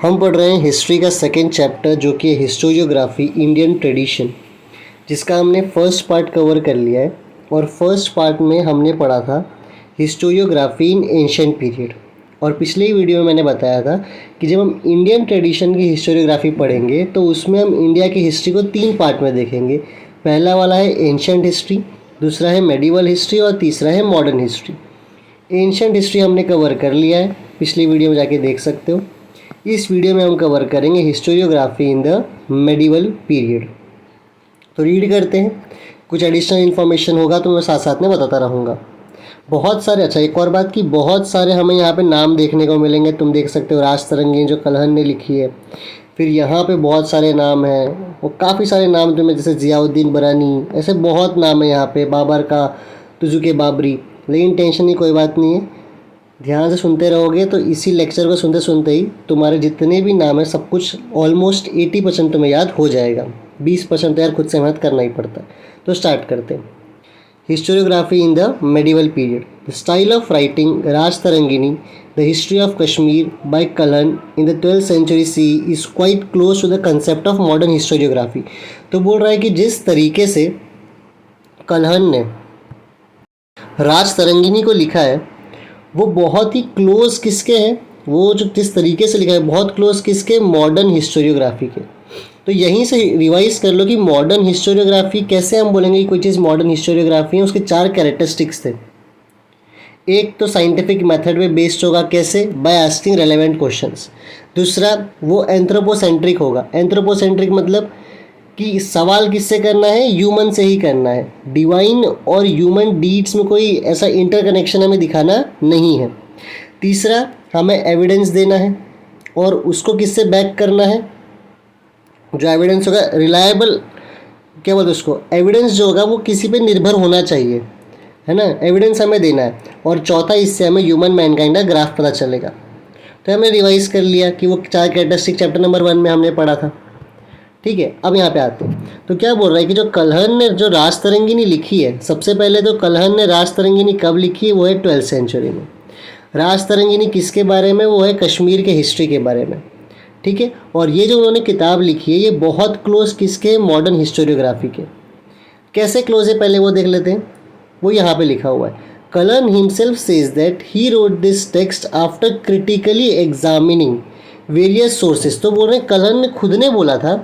हम पढ़ रहे हैं हिस्ट्री का सेकंड चैप्टर जो कि है हिस्टोरियोग्राफी इंडियन ट्रेडिशन, जिसका हमने फर्स्ट पार्ट कवर कर लिया है। और फर्स्ट पार्ट में हमने पढ़ा था हिस्टोरियोग्राफी इन एंशिएंट पीरियड। और पिछले ही वीडियो में मैंने बताया था कि जब हम इंडियन ट्रेडिशन की हिस्टोरियोग्राफी पढ़ेंगे तो उसमें हम इंडिया की हिस्ट्री को 3 पार्ट में देखेंगे। पहला वाला है एंशिएंट हिस्ट्री, दूसरा है मेडिवल हिस्ट्री और तीसरा है मॉडर्न हिस्ट्री। एंशिएंट हिस्ट्री हमने कवर कर लिया है, पिछली वीडियो में जाके देख सकते हो। इस वीडियो में हम कवर करेंगे historiography in the medieval period. तो रीड करते हैं, कुछ एडिशनल इन्फॉर्मेशन होगा तो मैं साथ साथ में बताता रहूँगा। बहुत सारे, अच्छा एक और बात की, बहुत सारे हमें यहाँ पे नाम देखने को मिलेंगे। तुम देख सकते हो राज तरंगी जो कलहन ने लिखी है। फिर यहाँ पे बहुत सारे नाम हैं, और काफ़ी सारे नाम तुम्हें जैसे ज़ियाउद्दीन बरानी, ऐसे बहुत नाम है यहाँ पे, बाबर का, तुजुके बाबरी। लेकिन टेंशन की कोई बात नहीं है, ध्यान से सुनते रहोगे तो इसी लेक्चर को सुनते सुनते ही तुम्हारे जितने भी नाम है सब कुछ ऑलमोस्ट 80% तुम्हें याद हो जाएगा। 20% तो यार खुद से मेहनत करना ही पड़ता है। तो स्टार्ट करते हैं। Historiography in the medieval period, the style of writing Rajatarangini, the history of Kashmir by Kalhana in the 12th century CE is quite close to the concept of modern historiography. तो बोल रहा है कि जिस तरीके से कलहन ने राज तरंगिनी को लिखा है वो बहुत ही क्लोज किसके हैं, वो जो जिस तरीके से लिखा है बहुत क्लोज किसके, मॉडर्न हिस्टोरियोग्राफी के। तो यहीं से रिवाइज कर लो कि मॉडर्न हिस्टोरियोग्राफी कैसे हम बोलेंगे कि कोई चीज़ मॉडर्न हिस्टोरियोग्राफी है। उसके 4 कैरेक्टरिस्टिक्स थे। एक तो साइंटिफिक मेथड पे बेस्ड होगा, कैसे, बाय आस्किंग रेलेवेंट क्वेश्चंस। दूसरा वो एंथ्रोपोसेंट्रिक होगा। एंथ्रोपोसेंट्रिक मतलब कि सवाल किससे करना है, ह्यूमन से ही करना है। डिवाइन और ह्यूमन डीड्स में कोई ऐसा इंटरकनेक्शन हमें दिखाना नहीं है। तीसरा, हमें एविडेंस देना है और उसको किससे बैक करना है, जो एविडेंस होगा रिलायबल, क्या बोलते हैं उसको, एविडेंस जो होगा वो किसी पे निर्भर होना चाहिए, है ना, एविडेंस हमें देना है। और चौथा, इससे हमें ह्यूमन मैनकाइंड का ग्राफ पता चलेगा। तो हमने रिवाइज कर लिया कि वो 4 कैरेक्टरिस्टिक चैप्टर नंबर 1 में हमने पढ़ा था। ठीक है, अब यहाँ पे आते हैं। तो क्या बोल रहा है कि जो कलहन ने जो राज तरंगिनी लिखी है, सबसे पहले तो कलहन ने राज तरंगिनी कब लिखी है, वो है 12th century में। राज तरंगिनी किसके बारे में, वो है कश्मीर के हिस्ट्री के बारे में। ठीक है, और ये जो उन्होंने किताब लिखी है ये बहुत क्लोज किसके, मॉडर्न हिस्टोरियोग्राफी के। कैसे क्लोज है पहले वो देख लेते हैं। वो यहाँ पे लिखा हुआ है, Kalhana himself says that he wrote this text after critically examining various sources. तो बोल रहे हैं कलहन ने खुद ने बोला था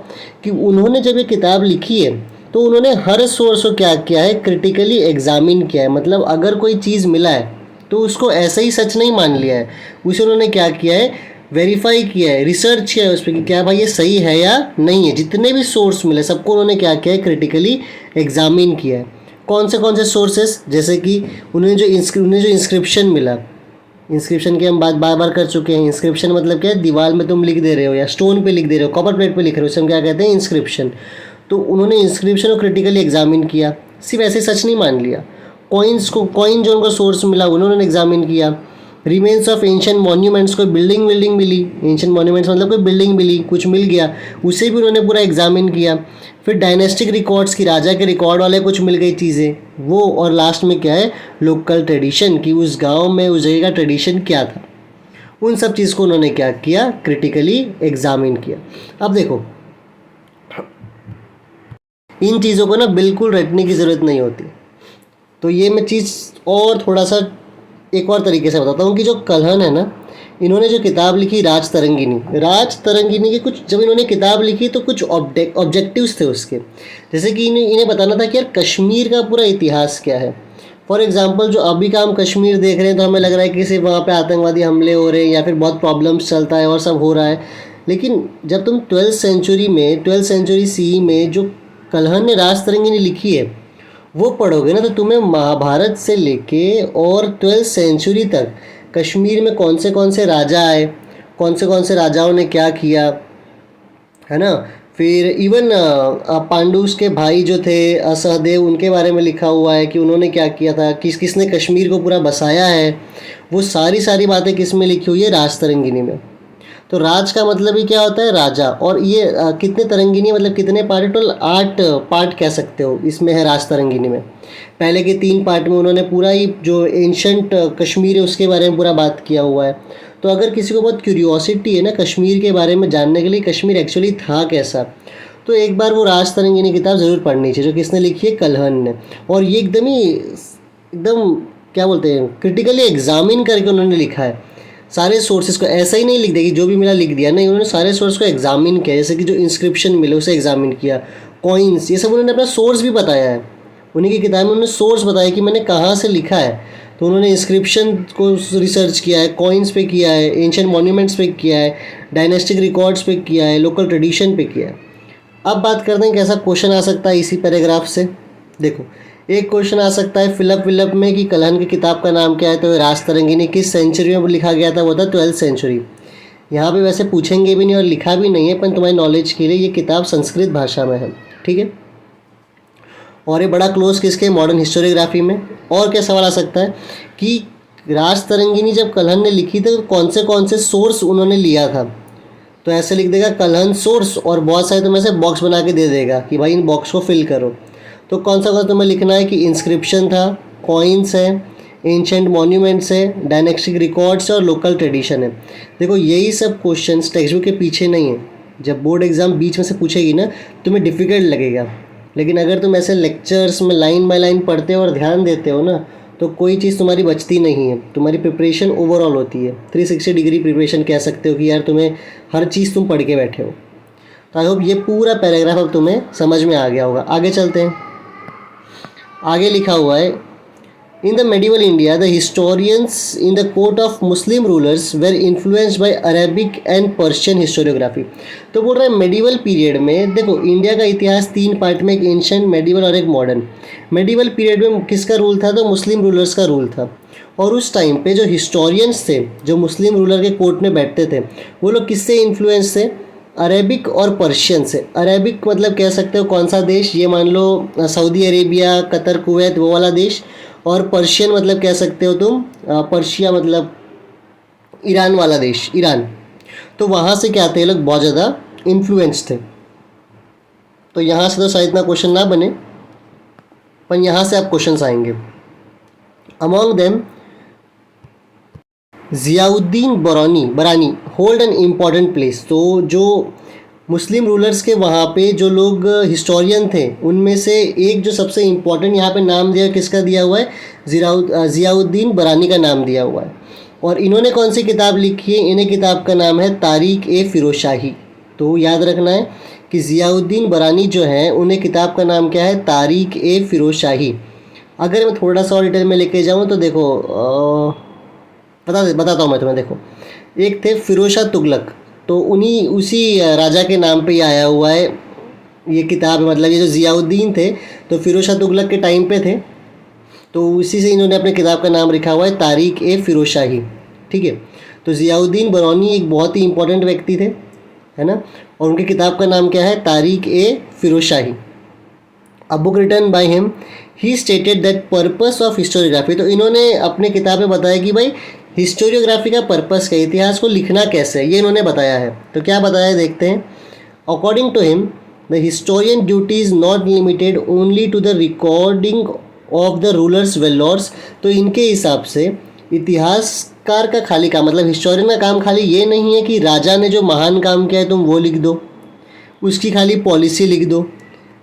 कि उन्होंने जब ये किताब लिखी है तो उन्होंने हर सोर्स को क्या किया है, क्रिटिकली एग्जामिन किया है। मतलब अगर कोई चीज़ मिला है तो उसको ऐसे ही सच नहीं मान लिया है, उसे उन्होंने क्या किया है, वेरीफाई किया है, रिसर्च किया है उस पर कि क्या भाई ये सही है या नहीं है। जितने भी सोर्स मिले सबको उन्होंने क्या किया है, क्रिटिकली एग्जामिन किया है। कौन से सोर्सेस, जैसे कि उन्हें जो इंस्क्रिप्शन मिला, इंस्क्रिप्शन की हम बात बार बार कर चुके हैं। इंस्क्रिप्शन मतलब क्या है, दीवार में तुम लिख दे रहे हो या स्टोन पे लिख दे रहे हो, कॉपर प्लेट पे लिख रहे हो, उसे हम क्या कहते हैं, इंस्क्रिप्शन। तो उन्होंने इंस्क्रिप्शन को क्रिटिकली एग्जामिन किया, सिर्फ ऐसे सच नहीं मान लिया। कॉइन जो उनको सोर्स मिला उन्होंने एग्जामिन किया। रिमेन्स ऑफ एंशिएंट मॉन्यूमेंट्स, कोई बिल्डिंग मिली, एंशिएंट मॉन्यूमेंट्स मतलब कोई बिल्डिंग मिली, कुछ मिल गया, उसे भी उन्होंने पूरा एग्जामिन किया। फिर डायनेस्टिक रिकॉर्ड्स की, राजा के रिकॉर्ड वाले कुछ मिल गई चीज़ें वो, और लास्ट में क्या है, लोकल ट्रेडिशन की, उस गांव में उस जगह का ट्रेडिशन क्या था, उन सब चीज़ को उन्होंने क्या किया, क्रिटिकली एग्जामिन किया। अब देखो इन चीज़ों को ना बिल्कुल रटने की ज़रूरत नहीं होती। तो ये मैं चीज़ और थोड़ा सा एक और तरीके से बताता हूँ कि जो कलहन है ना, इन्होंने जो किताब लिखी राज तरंगिनी के कुछ, जब इन्होंने किताब लिखी तो कुछ ऑब्जेक्टिव्स थे उसके। जैसे कि इन्हें बताना था कि यार कश्मीर का पूरा इतिहास क्या है। फॉर एग्जांपल जो अभी का हम कश्मीर देख रहे हैं तो हमें लग रहा है कि सिर्फ वहाँ पे आतंकवादी हमले हो रहे हैं या फिर बहुत प्रॉब्लम्स चलता है और सब हो रहा है। लेकिन जब तुम 12th century CE में जो कलहन ने राज तरंगिनी लिखी है वो पढ़ोगे ना, तो तुम्हें महाभारत से लेके और 12th century तक कश्मीर में कौन से राजा आए, कौन से राजाओं ने क्या किया, है ना। फिर इवन पांडुस के भाई जो थे सहदेव, उनके बारे में लिखा हुआ है कि उन्होंने क्या किया था, किसने कश्मीर को पूरा बसाया है। वो सारी बातें किस में लिखी हुई है, राज तरंगिनी में। तो राज का मतलब ही क्या होता है, राजा। और ये कितने तरंगिनी मतलब कितने पार्ट, टोटल 8 पार्ट कह सकते हो इसमें है राज तरंगिनी में। पहले के 3 पार्ट में उन्होंने पूरा ही जो एंशंट कश्मीर है उसके बारे में पूरा बात किया हुआ है। तो अगर किसी को बहुत क्यूरियोसिटी है ना कश्मीर के बारे में जानने के लिए, कश्मीर एक्चुअली था कैसा, तो एक बार वो राज तरंगिनी किताब ज़रूर पढ़नी चाहिए, जो किसने लिखी है, कल्हण ने। और ये एकदम क्या बोलते हैं, क्रिटिकली एग्जामिन करके उन्होंने लिखा है। सारे सोर्सेज को ऐसा ही नहीं लिख दिया कि जो भी मिला लिख दिया, नहीं, उन्होंने सारे सोर्स को एग्जामिन किया। जैसे कि जो इंस्क्रिप्शन मिले उसे एग्जामिन किया, कॉइन्स, ये सब उन्होंने अपना सोर्स भी बताया है। उन्हीं की किताब में उन्होंने सोर्स बताया कि मैंने कहाँ से लिखा है। तो उन्होंने इंस्क्रिप्शन को रिसर्च किया है, कॉइन्स पे किया है, एंशिएंट मॉन्यूमेंट्स पे किया है, डायनेस्टिक रिकॉर्ड्स पे किया है, लोकल ट्रेडिशन पे किया है। अब बात करते हैं कैसा क्वेश्चन आ सकता है इसी पैराग्राफ से। देखो, एक क्वेश्चन आ सकता है फिलअप में कि कल्हण की किताब का नाम क्या है, तो राज तरंगिनी किस सेंचुरी में लिखा गया था, वो था 12th सेंचुरी। यहाँ पे वैसे पूछेंगे भी नहीं और लिखा भी नहीं है, पर तुम्हारी नॉलेज के लिए ये किताब संस्कृत भाषा में है, ठीक है। और ये बड़ा क्लोज किसके, मॉडर्न हिस्टोरियोग्राफी में। और क्या सवाल आ सकता है कि राज तरंगिनी जब कल्हण ने लिखी थी तो कौन से सोर्स उन्होंने लिया था, तो ऐसे लिख देगा कल्हण सोर्स, और बहुत सारे तुम्हें ऐसे बॉक्स बना के दे देगा कि भाई इन बॉक्स को फिल करो। तो कौन सा तुम्हें लिखना है कि इंस्क्रिप्शन था, कॉइन्स है, एंशिएंट मॉन्यूमेंट्स है, डायनेस्टिक रिकॉर्ड्स है और लोकल ट्रेडिशन है। देखो, यही सब क्वेश्चंस टेक्स्ट बुक के पीछे नहीं है। जब बोर्ड एग्जाम बीच में से पूछेगी ना, तुम्हें डिफ़िकल्ट लगेगा, लेकिन अगर तुम ऐसे लेक्चर्स में लाइन बाय लाइन पढ़ते हो और ध्यान देते हो ना, तो कोई चीज़ तुम्हारी बचती नहीं है। तुम्हारी प्रिपरेशन ओवरऑल होती है, 360 डिग्री प्रिपरेशन कह सकते हो कि यार तुम्हें हर चीज़ तुम पढ़ के बैठे हो। तो आई होप ये पूरा पैराग्राफ अब तुम्हें समझ में आ गया होगा। आगे चलते हैं। आगे लिखा हुआ है, in the medieval India the historians in the court of Muslim rulers were influenced by Arabic and Persian historiography. तो बोल रहा है मेडिवल पीरियड में, देखो इंडिया का इतिहास 3 पार्ट में, एक एंशिएंट, मेडिवल और एक मॉडर्न। मेडिवल पीरियड में किसका रूल था, तो मुस्लिम रूलर्स का रूल था। और उस टाइम पे जो हिस्टोरियंस थे, जो मुस्लिम रूलर के कोर्ट में बैठते थे, वो लोग किससे इन्फ्लुएंस थे, अरेबिक और पर्शियन से। अरेबिक मतलब कह सकते हो कौन सा देश, ये मान लो सऊदी अरेबिया, कतर, कुवैत, वो वाला देश। और पर्शियन मतलब कह सकते हो तुम पर्शिया मतलब ईरान वाला देश, ईरान। तो वहाँ से क्या थे, लोग बहुत ज़्यादा इन्फ्लुएंस थे। तो यहाँ से तो शायद इतना क्वेश्चन ना बने, पर यहाँ से आप क्वेश्चन आएंगे। अमॉन्ग देम ज़ियाउद्दीन बरानी होल्ड एन इम्पॉर्टेंट प्लेस। तो जो मुस्लिम रूलर्स के वहाँ पे जो लोग हिस्टोरियन थे, उनमें से एक जो सबसे इम्पोर्टेंट यहाँ पे नाम दिया, किसका दिया हुआ है, ज़ियाउद्दीन बरानी का नाम दिया हुआ है। और इन्होंने कौन सी किताब लिखी है, इन्हें किताब का नाम है तारीख़-ए-फ़िरोज़शाही। तो याद रखना है कि ज़ियाउद्दीन बरानी जो है, उन्हें किताब का नाम क्या है, तारीख़-ए-फ़िरोज़शाही। अगर मैं थोड़ा सा और डिटेल में लेके जाऊँ तो देखो बताता हूँ मैं तुम्हें। देखो, एक थे फ़िरोज़ शाह तुगलक, तो उसी राजा के नाम पे ही आया हुआ है ये किताब। मतलब ये जो ज़ियाउद्दीन थे, तो फ़िरोज़ शाह तुगलक के टाइम पे थे, तो उसी से इन्होंने अपने किताब का नाम लिखा हुआ है तारीख़-ए-फ़िरोज़शाही, ठीक है। तो ज़ियाउद्दीन बरौनी एक बहुत ही इंपॉर्टेंट व्यक्ति थे, है ना, और उनकी किताब का नाम क्या है, Tarikh e Firoz Shahi. A book written by him, he stated that purpose of historiography. तो इन्होंने अपने किताब में बताया कि भाई हिस्टोरियोग्राफी का पर्पस क्या, इतिहास को लिखना कैसे है, ये इन्होंने बताया है। तो क्या बताया है, देखते हैं। According to him, the historian duty is not limited only to the recording of the rulers valours. तो इनके हिसाब से इतिहासकार का खाली काम, मतलब हिस्टोरियन का काम खाली ये नहीं है कि राजा ने जो महान काम किया है तुम वो लिख दो, उसकी खाली पॉलिसी लिख दो,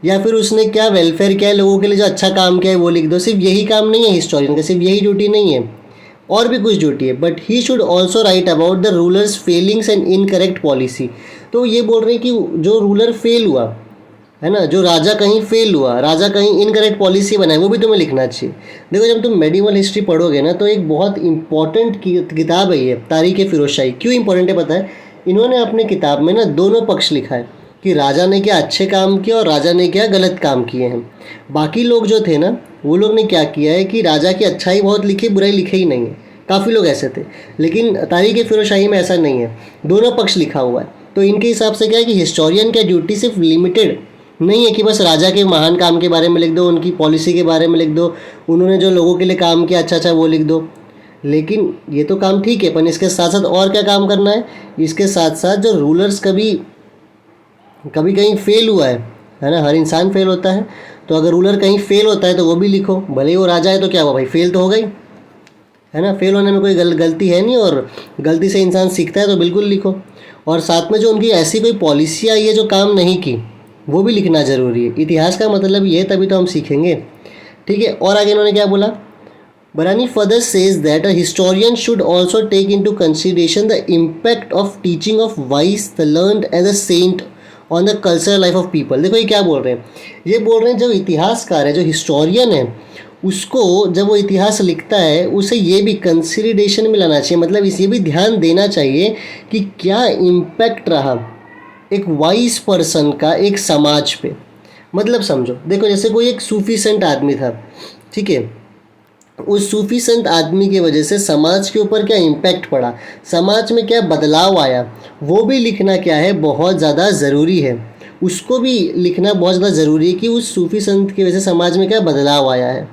या फिर उसने क्या वेलफेयर किया है लोगों के लिए, जो अच्छा काम किया है वो लिख दो। सिर्फ यही काम नहीं है हिस्टोरियन का, सिर्फ यही ड्यूटी नहीं है, और भी कुछ ड्यूटी है। But he should also right about the rulers Fehling's and incorrect policy. तो ये बोल रहे हैं कि जो रूलर फेल हुआ है ना, जो राजा कहीं फेल हुआ, राजा कहीं इनकरेक्ट पॉलिसी बनाए, वो भी तुम्हें लिखना चाहिए। देखो, जब तुम मेडिवल हिस्ट्री पढ़ोगे ना, तो एक बहुत इंपॉर्टेंट किताब है ये तारीख़-ए-फ़िरोज़शाही। क्यों इंपॉर्टेंट है पता है, इन्होंने अपने किताब में ना दोनों पक्ष लिखा है कि राजा ने क्या अच्छे काम किए और राजा ने क्या गलत काम किए हैं। बाकी लोग जो थे ना, वो लोग ने क्या किया है कि राजा की अच्छाई बहुत लिखी, बुराई लिखे ही नहीं है। काफ़ी लोग ऐसे थे, लेकिन तारीख़-ए-फ़िरोज़शाही में ऐसा नहीं है, दोनों पक्ष लिखा हुआ है। तो इनके हिसाब से क्या है कि हिस्टोरियन की ड्यूटी सिर्फ लिमिटेड नहीं है कि बस राजा के महान काम के बारे में लिख दो, उनकी पॉलिसी के बारे में लिख दो, उन्होंने जो लोगों के लिए काम किया अच्छा वो लिख दो। लेकिन ये तो काम ठीक है, पर इसके साथ साथ और क्या काम करना है, इसके साथ साथ जो रूलर्स कभी कहीं फेल हुआ है ना, हर इंसान फेल होता है, तो अगर रूलर कहीं फेल होता है तो वो भी लिखो, भले ही वो राजा है तो क्या हुआ भाई, फेल तो हो गई, है ना। फेल होने में कोई गलती है नहीं, और गलती से इंसान सीखता है तो बिल्कुल लिखो। और साथ में जो उनकी ऐसी कोई पॉलिसी आई है जो काम नहीं की, वो भी लिखना ज़रूरी है। इतिहास का मतलब ये है, तभी तो हम सीखेंगे। ठीक है, और आगे इन्होंने क्या बोला, Barani further says that a historian should also take into consideration the impact of teaching of wise, the learned and the saint on the cultural life of people। देखो ये क्या बोल रहे हैं, ये बोल रहे हैं जो इतिहासकार है, जो हिस्टोरियन है, उसको जब वो इतिहास लिखता है उसे ये भी कंसिडरेशन में लाना चाहिए, मतलब इसे भी ध्यान देना चाहिए कि क्या इम्पैक्ट रहा एक वाइज पर्सन का एक समाज पे। मतलब समझो, देखो जैसे कोई एक सूफी संत आदमी था, ठीक है, उस सूफी संत आदमी की वजह से समाज के ऊपर क्या इम्पैक्ट पड़ा, समाज में क्या बदलाव आया, वो भी लिखना क्या है, बहुत ज़्यादा ज़रूरी है। उसको भी लिखना बहुत ज़्यादा ज़रूरी है कि उस सूफी संत की वजह से समाज में क्या बदलाव आया है।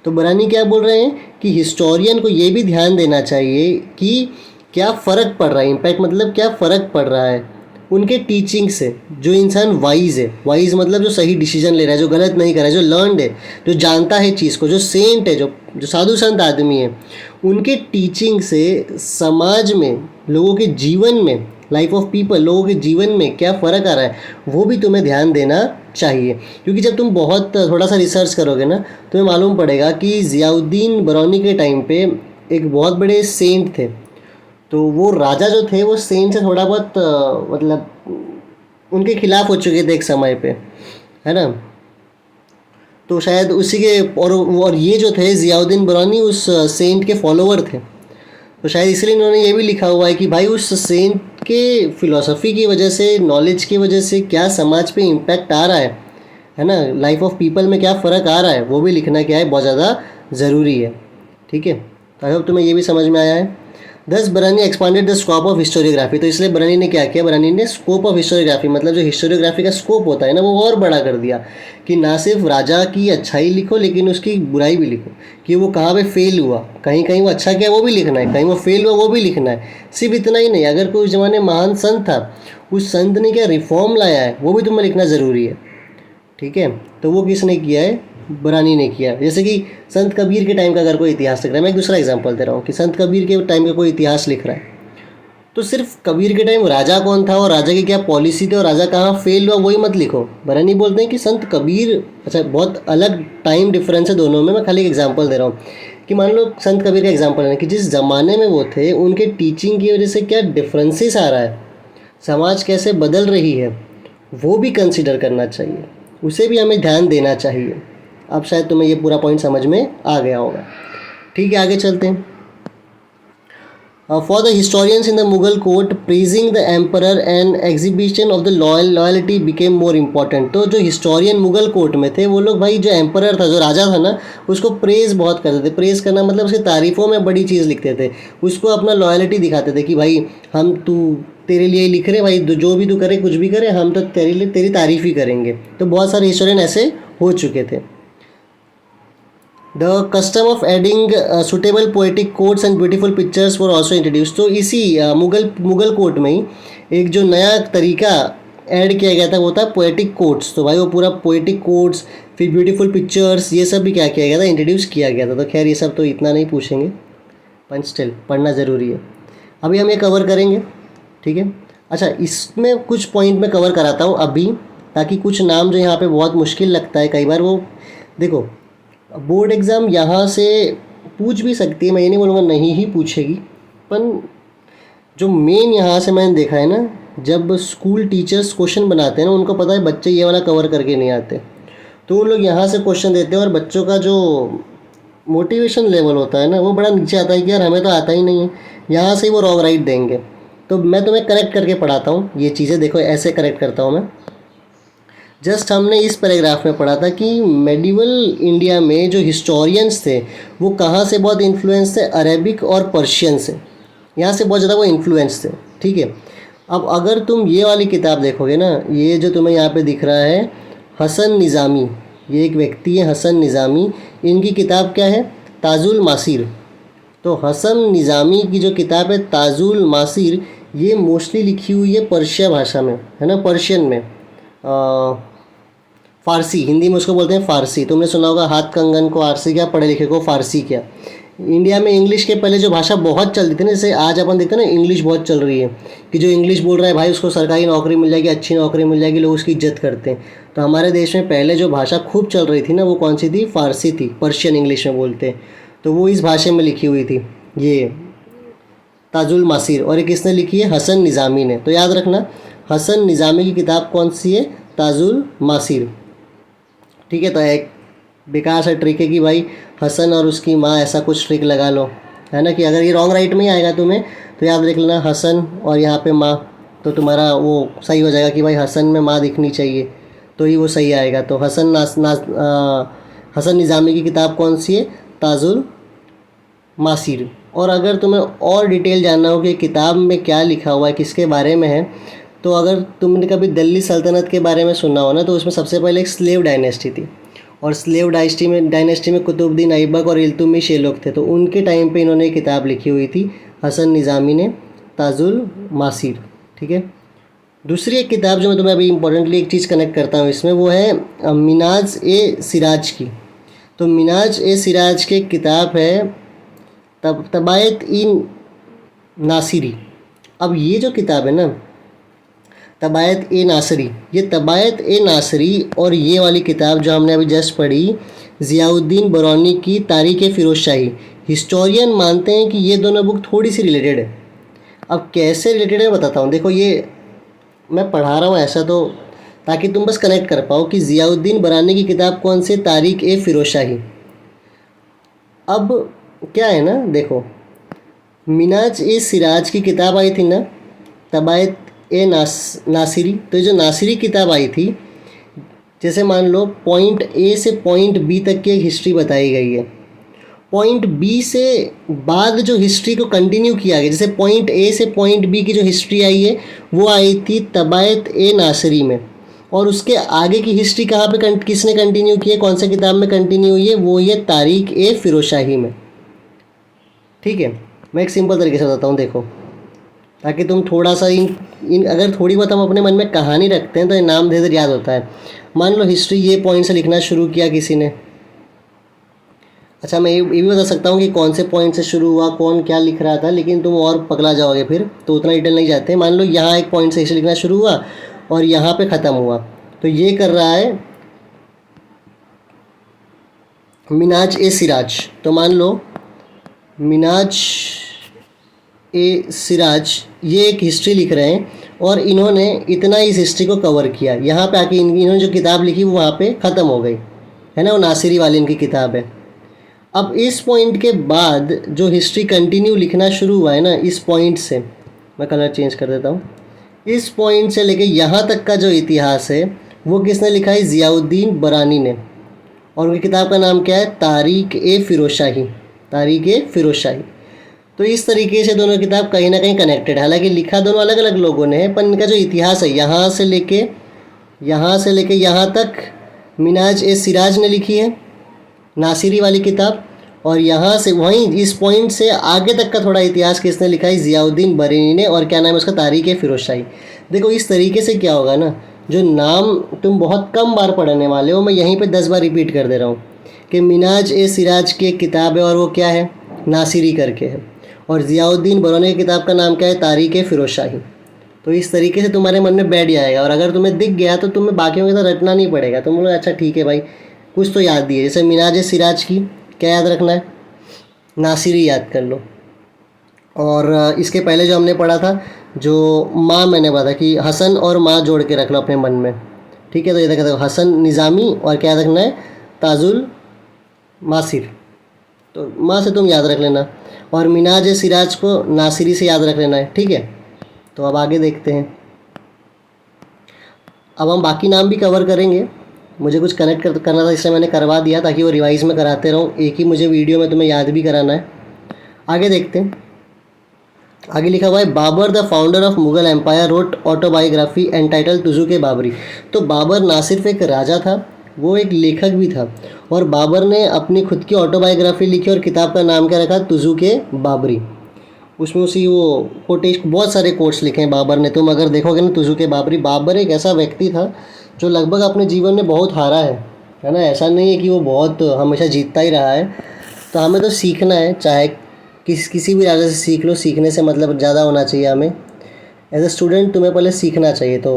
तो बरानी क्या बोल रहे हैं कि हिस्टोरियन को ये भी ध्यान देना चाहिए कि क्या फ़र्क पड़ रहा है, इम्पैक्ट मतलब क्या फ़र्क पड़ रहा है उनके टीचिंग से। जो इंसान वाइज है, वाइज मतलब जो सही डिसीजन ले रहा है, जो गलत नहीं कर रहा है, जो लर्नड है, जो जानता है चीज़ को, जो सेंट है, जो साधु संत आदमी है, उनके टीचिंग से समाज में, लोगों के जीवन में, लाइफ ऑफ पीपल, लोगों के जीवन में क्या फ़र्क आ रहा है, वो भी तुम्हें ध्यान देना चाहिए। क्योंकि जब तुम बहुत थोड़ा सा रिसर्च करोगे ना, तुम्हें मालूम पड़ेगा कि ज़ियाउद्दीन बरौनी के टाइम पे एक बहुत बड़े सेंट थे, तो वो राजा जो थे वो सेंट से थोड़ा बहुत मतलब उनके खिलाफ हो चुके थे एक समय पे, है ना। तो शायद उसी के और ये जो थे ज़ियाउद्दीन बरौनी उस सेंट के फॉलोवर थे, तो शायद इसलिए इन्होंने ये भी लिखा हुआ है कि भाई उस सेंट के फिलॉसफी की वजह से, नॉलेज की वजह से क्या समाज पे इम्पैक्ट आ रहा है ना, लाइफ ऑफ पीपल में क्या फ़र्क आ रहा है, वो भी लिखना क्या है, बहुत ज़्यादा ज़रूरी है। ठीक है, तो आई होप तुम्हें ये भी समझ में आया है। दस बरानी expanded the scope of historiography. तो इसलिए बरानी ने क्या किया, बरानी ने स्कोप ऑफ हिस्टोरियोग्राफी मतलब जो हिस्टोरियोग्राफी का स्कोप होता है ना, वो और बड़ा कर दिया कि ना सिर्फ राजा की अच्छाई लिखो लेकिन उसकी बुराई भी लिखो, कि वो कहाँ पे फेल हुआ, कहीं कहीं वो अच्छा किया वो भी लिखना है, कहीं वो फेल हुआ वो भी लिखना है। सिर्फ इतना ही नहीं, अगर कोई उस ज़माने महान संत था, उस संत ने क्या रिफॉर्म लाया है, वो भी तुम्हें लिखना ज़रूरी है। ठीक है, तो वो किसने किया है, बरानी ने किया। जैसे कि संत कबीर के टाइम का अगर कोई इतिहास लिख रहा है, मैं एक दूसरा एग्जांपल दे रहा हूँ कि संत कबीर के टाइम का कोई इतिहास लिख रहा है, तो सिर्फ कबीर के टाइम राजा कौन था और राजा की क्या पॉलिसी थी और राजा कहाँ फेल हुआ वही मत लिखो। बरानी बोलते हैं कि संत कबीर, अच्छा बहुत अलग टाइम डिफरेंस है दोनों में, मैं खाली एग्जाम्पल दे रहा हूँ कि मान लो संत कबीर का एग्जाम्पल है कि जिस ज़माने में वो थे उनके टीचिंग की वजह से क्या डिफरेंसेस आ रहा है, समाज कैसे बदल रही है, वो भी कंसिडर करना चाहिए, उसे भी हमें ध्यान देना चाहिए। अब शायद तुम्हें ये पूरा पॉइंट समझ में आ गया होगा। ठीक है, आगे चलते हैं। For the historians in the Mughal court praising the emperor and exhibition of the loyalty became more important. तो जो हिस्टोरियन मुगल कोर्ट में थे वो लोग भाई जो एम्परर था, जो राजा था ना, उसको प्रेज बहुत करते थे। प्रेज करना मतलब उसकी तारीफ़ों में बड़ी चीज़ लिखते थे, उसको अपना लॉयल्टी दिखाते थे कि भाई हम तेरे लिए ही लिख रहे भाई, जो भी तू करे कुछ भी करे हम तो तेरे लिए तेरी तारीफ़ ही करेंगे। तो बहुत सारे हिस्टोरियन ऐसे हो चुके थे। The custom of adding suitable poetic quotes and beautiful pictures were also introduced। तो इसी मुगल कोर्ट में ही एक जो नया तरीका ऐड किया गया था वो था पोएटिक कोट्स। तो भाई वो पूरा पोएटिक कोट्स, फिर ब्यूटीफुल पिक्चर्स, ये सब भी क्या किया गया था, इंट्रोड्यूस किया गया था। तो खैर ये सब तो इतना नहीं पूछेंगे, पर स्टिल पढ़ना ज़रूरी है। अभी हम ये कवर करेंगे, ठीक है। अच्छा, इसमें कुछ पॉइंट मैं कवर कराता हूँ अभी, ताकि कुछ नाम जो यहाँ पे बहुत मुश्किल लगता है कई बार, वो देखो बोर्ड एग्ज़ाम यहाँ से पूछ भी सकती है, मैं ये नहीं बोलूँगा नहीं ही पूछेगी, पर जो मेन यहाँ से मैंने देखा है ना, जब स्कूल टीचर्स क्वेश्चन बनाते हैं ना, उनको पता है बच्चे ये वाला कवर करके नहीं आते, तो उन लोग यहाँ से क्वेश्चन देते हैं और बच्चों का जो मोटिवेशन लेवल होता है ना वो बड़ा नीचे आता है कि यार हमें तो आता ही नहीं है, यहाँ से ही वो रॉन्ग राइट देंगे। तो मैं तुम्हें करेक्ट करके पढ़ाता हूँ ये चीज़ें, देखो ऐसे करेक्ट करता हूँ मैं। जस्ट हमने इस पैराग्राफ में पढ़ा था कि मेडिवल इंडिया में जो हिस्टोरियंस थे वो कहाँ से बहुत इन्फ्लुएंस थे, अरेबिक और पर्शियन से, यहाँ से बहुत ज़्यादा वो इन्फ्लुएंस थे। ठीक है, अब अगर तुम ये वाली किताब देखोगे ना, ये जो तुम्हें यहाँ पे दिख रहा है हसन निज़ामी, ये एक व्यक्ति है हसन निज़ामी, इनकी किताब क्या है, ताजुल मासीर। तो हसन निज़ामी की जो किताब है ताजुल मासीर, ये मोस्टली लिखी हुई है पर्शिया भाषा में, है ना, पर्शियन में, फ़ारसी, हिंदी में उसको बोलते हैं फ़ारसी। तुमने सुना होगा हाथ कंगन को आरसी क्या, पढ़े लिखे को फ़ारसी क्या। इंडिया में इंग्लिश के पहले जो भाषा बहुत चलती थी ना, जैसे आज अपन देखते हैं ना इंग्लिश बहुत चल रही है कि जो इंग्लिश बोल रहा है भाई उसको सरकारी नौकरी मिल जाएगी, अच्छी नौकरी मिल जाएगी, लोग उसकी इज्जत करते हैं। तो हमारे देश में पहले जो भाषा खूब चल रही थी ना वो कौन सी थी? फारसी थी, पर्शियन इंग्लिश में बोलते हैं। तो वो इस भाषा में लिखी हुई थी, ये ताजुल मासीर। और ये किसने लिखी है? हसन निज़ामी ने। तो याद रखना हसन निज़ामी की किताब कौन सी है? ताजुल मासीर। ठीक है। तो एक बेकार सा ट्रिक है कि भाई हसन और उसकी माँ, ऐसा कुछ ट्रिक लगा लो, है ना, कि अगर ये रॉन्ग राइट में ही आएगा तुम्हें तो याद रख लेना हसन और यहाँ पे माँ, तो तुम्हारा वो सही हो जाएगा कि भाई हसन में माँ दिखनी चाहिए, तो ही वो सही आएगा। तो हसन निज़ामी की किताब कौन सी है? ताजुल मासीर। और अगर तुम्हें और डिटेल जानना हो कि किताब में क्या लिखा हुआ है, किसके बारे में है, तो अगर तुमने कभी दिल्ली सल्तनत के बारे में सुना हो ना, तो उसमें सबसे पहले एक स्लेव डायनेस्टी थी, और स्लेव डायनेस्टी में कुतुबुद्दीन ऐबक और इल्तुतमिश ये लोग थे। तो उनके टाइम पे इन्होंने किताब लिखी हुई थी हसन निज़ामी ने, ताजुल मासीर। ठीक है। दूसरी एक किताब जो मैं तुम्हें अभी इंपॉर्टेंटली एक चीज़ कनेक्ट करता हूँ इसमें, वो है मिनाज ए सिराज की। तो मिनाज ए सिराज की किताब है तबायत इन नासिरी। अब ये जो किताब है ना तबायत ए नासरी, ये तबायत ए नासरी और ये वाली किताब जो हमने अभी जस्ट पढ़ी ज़ियाउद्दीन बरौनी की तारीख़ फ़िरोज़ शाही, हिस्टोरियन मानते हैं कि ये दोनों बुक थोड़ी सी रिलेटेड है। अब कैसे रिलेटेड है बताता हूँ। देखो ये मैं पढ़ा रहा हूँ ऐसा तो ताकि तुम बस कनेक्ट कर पाओ कि ज़ियाउद्दीन बरौनी की किताब कौन सी? तारीख़ ए फ़िरोज़ शाही। अब क्या है ना, देखो मिनाज ए सिराज की किताब आई थी ना तबायत ए नासिरी। तो जो नासिरी किताब आई थी, जैसे मान लो पॉइंट ए से पॉइंट बी तक की एक हिस्ट्री बताई गई है, पॉइंट बी से बाद जो हिस्ट्री को कंटिन्यू किया गया, जैसे पॉइंट ए से पॉइंट बी की जो हिस्ट्री आई है वो आई थी तबायत ए नासिरी में, और उसके आगे की हिस्ट्री कहाँ पे किसने कंटिन्यू की है, कौन सा किताब में कंटिन्यू हुई है? वो ये तारीख़ ए फ़िरोज़ शाही में। ठीक है। मैं एक सिंपल तरीके से बताता हूँ, देखो, ताकि तुम थोड़ा सा इन अगर थोड़ी बहुत हम अपने मन में कहानी रखते हैं तो नाम धीरे धीरे याद होता है। मान लो हिस्ट्री ये पॉइंट से लिखना शुरू किया किसी ने। अच्छा, मैं ये भी बता सकता हूँ कि कौन से पॉइंट से शुरू हुआ, कौन क्या लिख रहा था, लेकिन तुम और पकड़ा जाओगे फिर, तो उतना डिटेल नहीं जाते। मान लो यहाँ एक पॉइंट से हिस्ट्री लिखना शुरू हुआ और यहाँ पे ख़त्म हुआ, तो ये कर रहा है मिनाज ए सिराज। तो मान लो मिनाज ए सिराज ये एक हिस्ट्री लिख रहे हैं और इन्होंने इतना इस हिस्ट्री को कवर किया, यहाँ पे आके इन्होंने जो किताब लिखी वो वहाँ पे ख़त्म हो गई, है ना, वो नासिरी वाली इनकी किताब है। अब इस पॉइंट के बाद जो हिस्ट्री कंटिन्यू लिखना शुरू हुआ है ना, इस पॉइंट से, मैं कलर चेंज कर देता हूँ, इस पॉइंट से लेके यहाँ तक का जो इतिहास है वो किसने लिखा है? ज़ियाउद्दीन बरानी ने। और उनकी किताब का नाम क्या है? तारीख़ ए फ़िरोज़ शाही, तारीख़ ए फ़िरोज़ शाही। तो इस तरीके से दोनों किताब कहीं ना कहीं कनेक्टेड, हालांकि लिखा दोनों अलग अलग लोगों ने है, पर इनका जो इतिहास है यहाँ से लेके यहाँ तक मिनाज ए सिराज ने लिखी है नासिरी वाली किताब, और यहाँ से वहीं इस पॉइंट से आगे तक का थोड़ा इतिहास किसने लिखा है? ज़ियाउद्दीन बरनी ने। और क्या नाम है उसका? तारीख़ ए फ़िरोज़ शाही। देखो इस तरीके से क्या होगा ना, जो नाम तुम बहुत कम बार पढ़ने वाले हो, मैं यहीं पे 10 बार रिपीट कर दे रहा हूँ कि मिनाज ए सिराज की एक किताब है और वो क्या है? नासिरी करके है। और ज़ियाउद्दीन बरौनी की किताब का नाम क्या है? तारीख़ ए फ़िरोज़ शाही। तो इस तरीके से तुम्हारे मन में बैठ जाएगा, और अगर तुम्हें दिख गया तो तुम्हें बाकियों की तरह रटना नहीं पड़ेगा। तुम बोलो अच्छा ठीक है भाई, कुछ तो याद दिए। जैसे मिनाज ए सिराज की क्या याद रखना है? नासिरी याद कर लो। और इसके पहले जो हमने पढ़ा था, जो माँ, मैंने बताया कि हसन और माँ जोड़ के रख लो अपने मन में। ठीक है। तो ये देखो हसन निज़ामी और क्या रखना है? ताजुल मासिर। तो माँ से तुम याद रख लेना, और मिनाज सिराज को नासिरी से याद रख लेना है। ठीक है। तो अब आगे देखते हैं। अब हम बाकी नाम भी कवर करेंगे, मुझे कुछ कनेक्ट करना था इसलिए मैंने करवा दिया, ताकि वो रिवाइज में कराते रहूँ, एक ही मुझे वीडियो में तुम्हें याद भी कराना है। आगे देखते हैं। आगे लिखा हुआ है Babur the founder of Mughal empire wrote autobiography entitled Tuzuk Baburi. तो बाबर ना सिर्फ एक राजा था, वो एक लेखक भी था, और बाबर ने अपनी खुद की ऑटोबायोग्राफी लिखी और किताब का नाम क्या रखा? तुजुक बाबरी। उसमें उसी वो कोटेश बहुत सारे कोट्स लिखे हैं बाबर ने। तुम अगर देखोगे ना तुजुक बाबरी, बाबर एक ऐसा व्यक्ति था जो लगभग अपने जीवन में बहुत हारा है ना। ऐसा नहीं है कि वो बहुत हमेशा जीतता ही रहा है। तो हमें तो सीखना है, चाहे किसी भी राजा से सीख लो, सीखने से मतलब ज़्यादा होना चाहिए हमें। एज ए स्टूडेंट तुम्हें पहले सीखना चाहिए। तो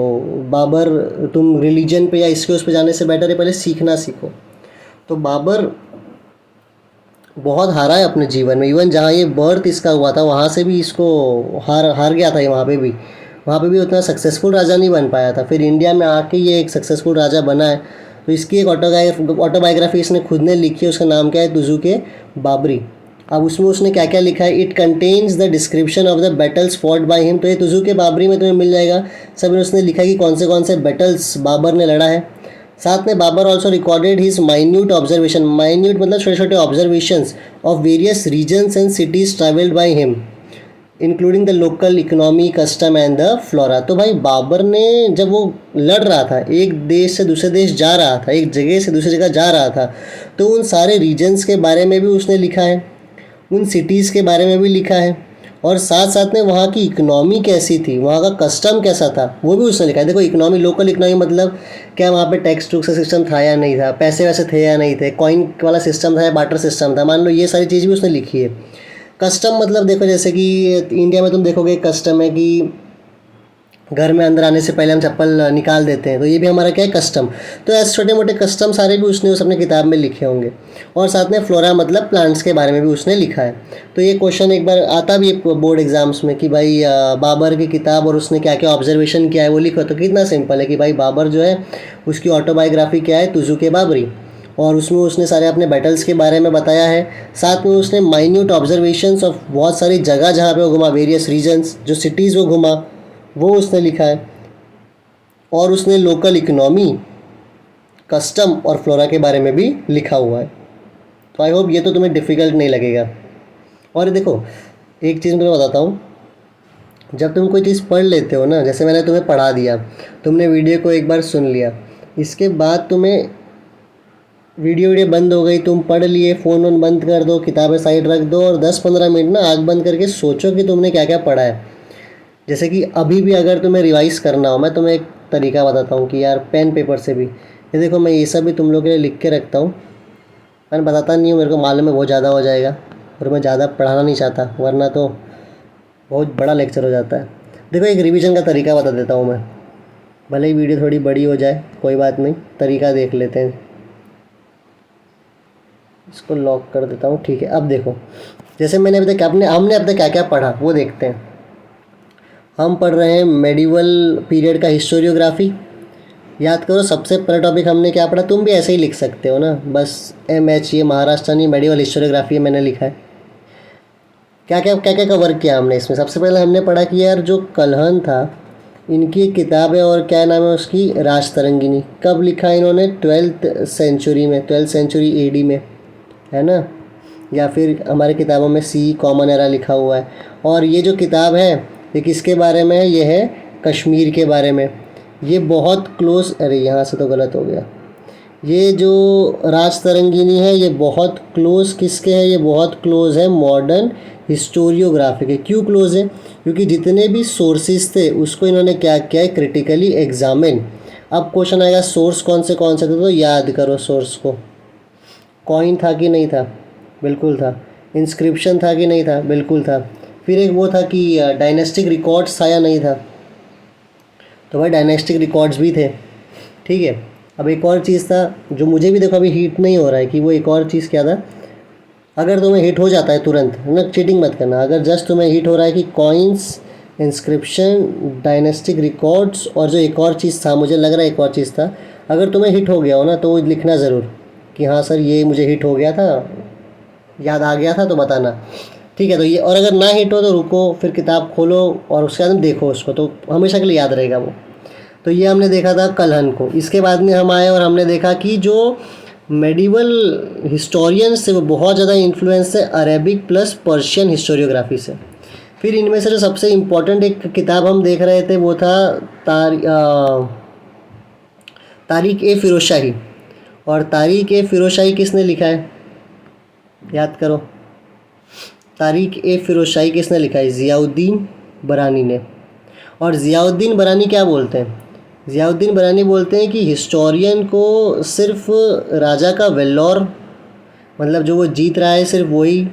बाबर, तुम रिलीजन पे या इसके उस पे जाने से बेटर है पहले सीखना सीखो। तो बाबर बहुत हारा है अपने जीवन में। इवन जहाँ ये बर्थ इसका हुआ था वहाँ से भी इसको हार हार गया था। ये वहाँ पे भी उतना सक्सेसफुल राजा नहीं बन पाया था। फिर इंडिया में आके ये एक सक्सेसफुल राजा बना है। तो इसकी एक ऑटोबायोग्राफी इसने खुद ने लिखी है, उसका नाम क्या है, तुजुके बाबरी। अब उसमें उसने क्या क्या लिखा है, it contains the description of the battles fought by him. तो ये तुजुके बाबरी में तुम्हें मिल जाएगा सब। उसने लिखा है कि कौन से बैटल्स बाबर ने लड़ा है। साथ में Babur also recorded his minute observation, minute मतलब छोटे छोटे observations of various regions and cities travelled by him, including the local economy, custom and the flora. तो भाई बाबर ने जब वो लड़ रहा था, एक देश से दूसरे देश जा रहा था, एक जगह से दूसरी जगह जा रहा था, तो उन सारे रीजन्स के बारे में भी उसने लिखा है, उन सिटीज़ के बारे में भी लिखा है, और साथ साथ में वहाँ की इकनॉमी कैसी थी, वहाँ का कस्टम कैसा था, वो भी उसने लिखा है। देखो इकनॉमी, लोकल इकनॉमी मतलब क्या, वहाँ पे टैक्स टूक्स का सिस्टम था या नहीं था, पैसे वैसे थे या नहीं थे, कॉइन वाला सिस्टम था या बार्टर सिस्टम था, मान लो ये सारी चीज़ भी उसने लिखी है। कस्टम मतलब देखो जैसे कि इंडिया में तुम देखोगे कस्टम है कि घर में अंदर आने से पहले हम चप्पल निकाल देते हैं, तो ये भी हमारा क्या है, कस्टम। तो ऐसे छोटे मोटे कस्टम सारे भी उसने उस अपने किताब में लिखे होंगे। और साथ में फ्लोरा मतलब प्लांट्स के बारे में भी उसने लिखा है। तो ये क्वेश्चन एक बार आता भी है बोर्ड एग्जाम्स में कि भाई बाबर की किताब और उसने क्या क्या ऑब्जर्वेशन किया है वो लिखो। तो कितना सिंपल है कि भाई बाबर जो है उसकी ऑटोबायोग्राफी क्या है, तुजुके बाबरी, और उसमें उसने सारे अपने बैटल्स के बारे में बताया है। साथ में उसने माइन्यूट ऑब्जर्वेशंस ऑफ बहुत सारी जगह जहाँ पे वो घुमा, वेरियस रीजन्स, जो सिटीज़ वो घुमा, वो उसने लिखा है। और उसने लोकल इकोनॉमी, कस्टम और फ्लोरा के बारे में भी लिखा हुआ है। तो आई होप ये तो तुम्हें डिफ़िकल्ट नहीं लगेगा। और देखो एक चीज़ मैं तुम्हें बताता हूँ, जब तुम कोई चीज़ पढ़ लेते हो ना, जैसे मैंने तुम्हें पढ़ा दिया, तुमने वीडियो को एक बार सुन लिया, इसके बाद तुम्हें वीडियो बंद हो गई, तुम पढ़ लिए, फ़ोन वोन बंद कर दो, किताबें साइड रख दो और 10-15 मिनट ना आँख बंद करके सोचो कि तुमने क्या क्या पढ़ा है। जैसे कि अभी भी अगर तुम्हें रिवाइज़ करना हो, मैं तुम्हें एक तरीका बताता हूँ कि यार पेन पेपर से भी, ये देखो मैं ये सब भी तुम लोग के लिए लिख के रखता हूँ। मैं बताता नहीं हूँ, मेरे को मालूम है बहुत ज़्यादा हो जाएगा और मैं ज़्यादा पढ़ाना नहीं चाहता, वरना तो बहुत बड़ा लेक्चर हो जाता है। देखो एक रिवीजन का तरीका बता देता हूँ मैं, भले ही वीडियो थोड़ी बड़ी हो जाए कोई बात नहीं, तरीका देख लेते हैं। इसको लॉक कर देता हूँ, ठीक है। अब देखो जैसे मैंने अभी तक हमने अब तक क्या क्या पढ़ा वो देखते हैं। हम पढ़ रहे हैं मेडिवल पीरियड का हिस्टोरियोग्राफी। याद करो सबसे पहला टॉपिक हमने क्या पढ़ा, तुम भी ऐसे ही लिख सकते हो ना, बस MH, ये महाराष्ट्र मेडिवल हिस्टोरियोग्राफी मैंने लिखा है। क्या क्या कवर किया हमने इसमें। सबसे पहले हमने पढ़ा कि यार जो कल्हण था, इनकी एक किताब है और क्या नाम है उसकी, राजतरंगिणी। कब लिखा है इन्होंने, 12th सेंचुरी में, 12th सेंचुरी AD में, है ना, या फिर हमारी किताबों में C कॉमन एरा लिखा हुआ है। और ये जो किताब है ये किसके बारे में है, ये है कश्मीर के बारे में। ये बहुत क्लोज, अरे यहाँ से तो गलत हो गया, ये जो राजतरंगिणी है ये बहुत क्लोज किसके है, ये बहुत क्लोज है मॉडर्न हिस्टोरियोग्राफी के। क्यों क्लोज है, क्योंकि जितने भी सोर्सेज थे उसको इन्होंने क्या किया है, क्रिटिकली एग्जामिन। अब क्वेश्चन आएगा सोर्स कौन से थे, तो याद करो सोर्स को। कॉइन था कि नहीं था, बिल्कुल था। इंस्क्रिप्शन था कि नहीं था, बिल्कुल था। फिर एक वो था कि डायनेस्टिक रिकॉर्ड्स था या नहीं था, तो भाई डायनेस्टिक रिकॉर्ड्स भी थे, ठीक है। अब एक और चीज़ था जो मुझे भी देखो अभी हिट नहीं हो रहा है, कि वो एक और चीज़ क्या था। अगर तुम्हें हिट हो जाता है तुरंत ना, चीटिंग मत करना, अगर जस्ट तुम्हें हिट हो रहा है कि कॉइन्स, इंस्क्रिप्शन, डायनेस्टिक रिकॉर्ड्स और जो एक और चीज़ था, मुझे लग रहा है एक और चीज़ था, अगर तुम्हें हिट हो गया हो ना तो वो लिखना ज़रूर कि हाँ सर ये मुझे हिट हो गया था, याद आ गया था, तो बताना, ठीक है। तो ये, और अगर ना हिट हो तो रुको, फिर किताब खोलो और उसके बाद देखो उसको, तो हमेशा के लिए याद रहेगा वो। तो ये हमने देखा था कल्हण को। इसके बाद में हम आए और हमने देखा कि जो मेडिवल हिस्टोरियंस थे वो बहुत ज़्यादा इन्फ्लुएंस है अरेबिक प्लस पर्शियन हिस्टोरियोग्राफी से। फिर इनमें से जो सबसे इम्पोर्टेंट एक किताब हम देख रहे थे वो था तारीख-ए-फ़िरोज़शाही। और तारीख-ए-फ़िरोज़शाही किसने लिखा है, याद करो, तारीख-ए-फ़िरोज़शाही किसने लिखा है, ज़ियाउद्दीन बरानी ने। और ज़ियाउद्दीन बरानी क्या बोलते हैं, ज़ियाउद्दीन बरानी बोलते हैं कि हिस्टोरियन को सिर्फ राजा का वेल्लोर मतलब जो वो जीत रहा है सिर्फ वही,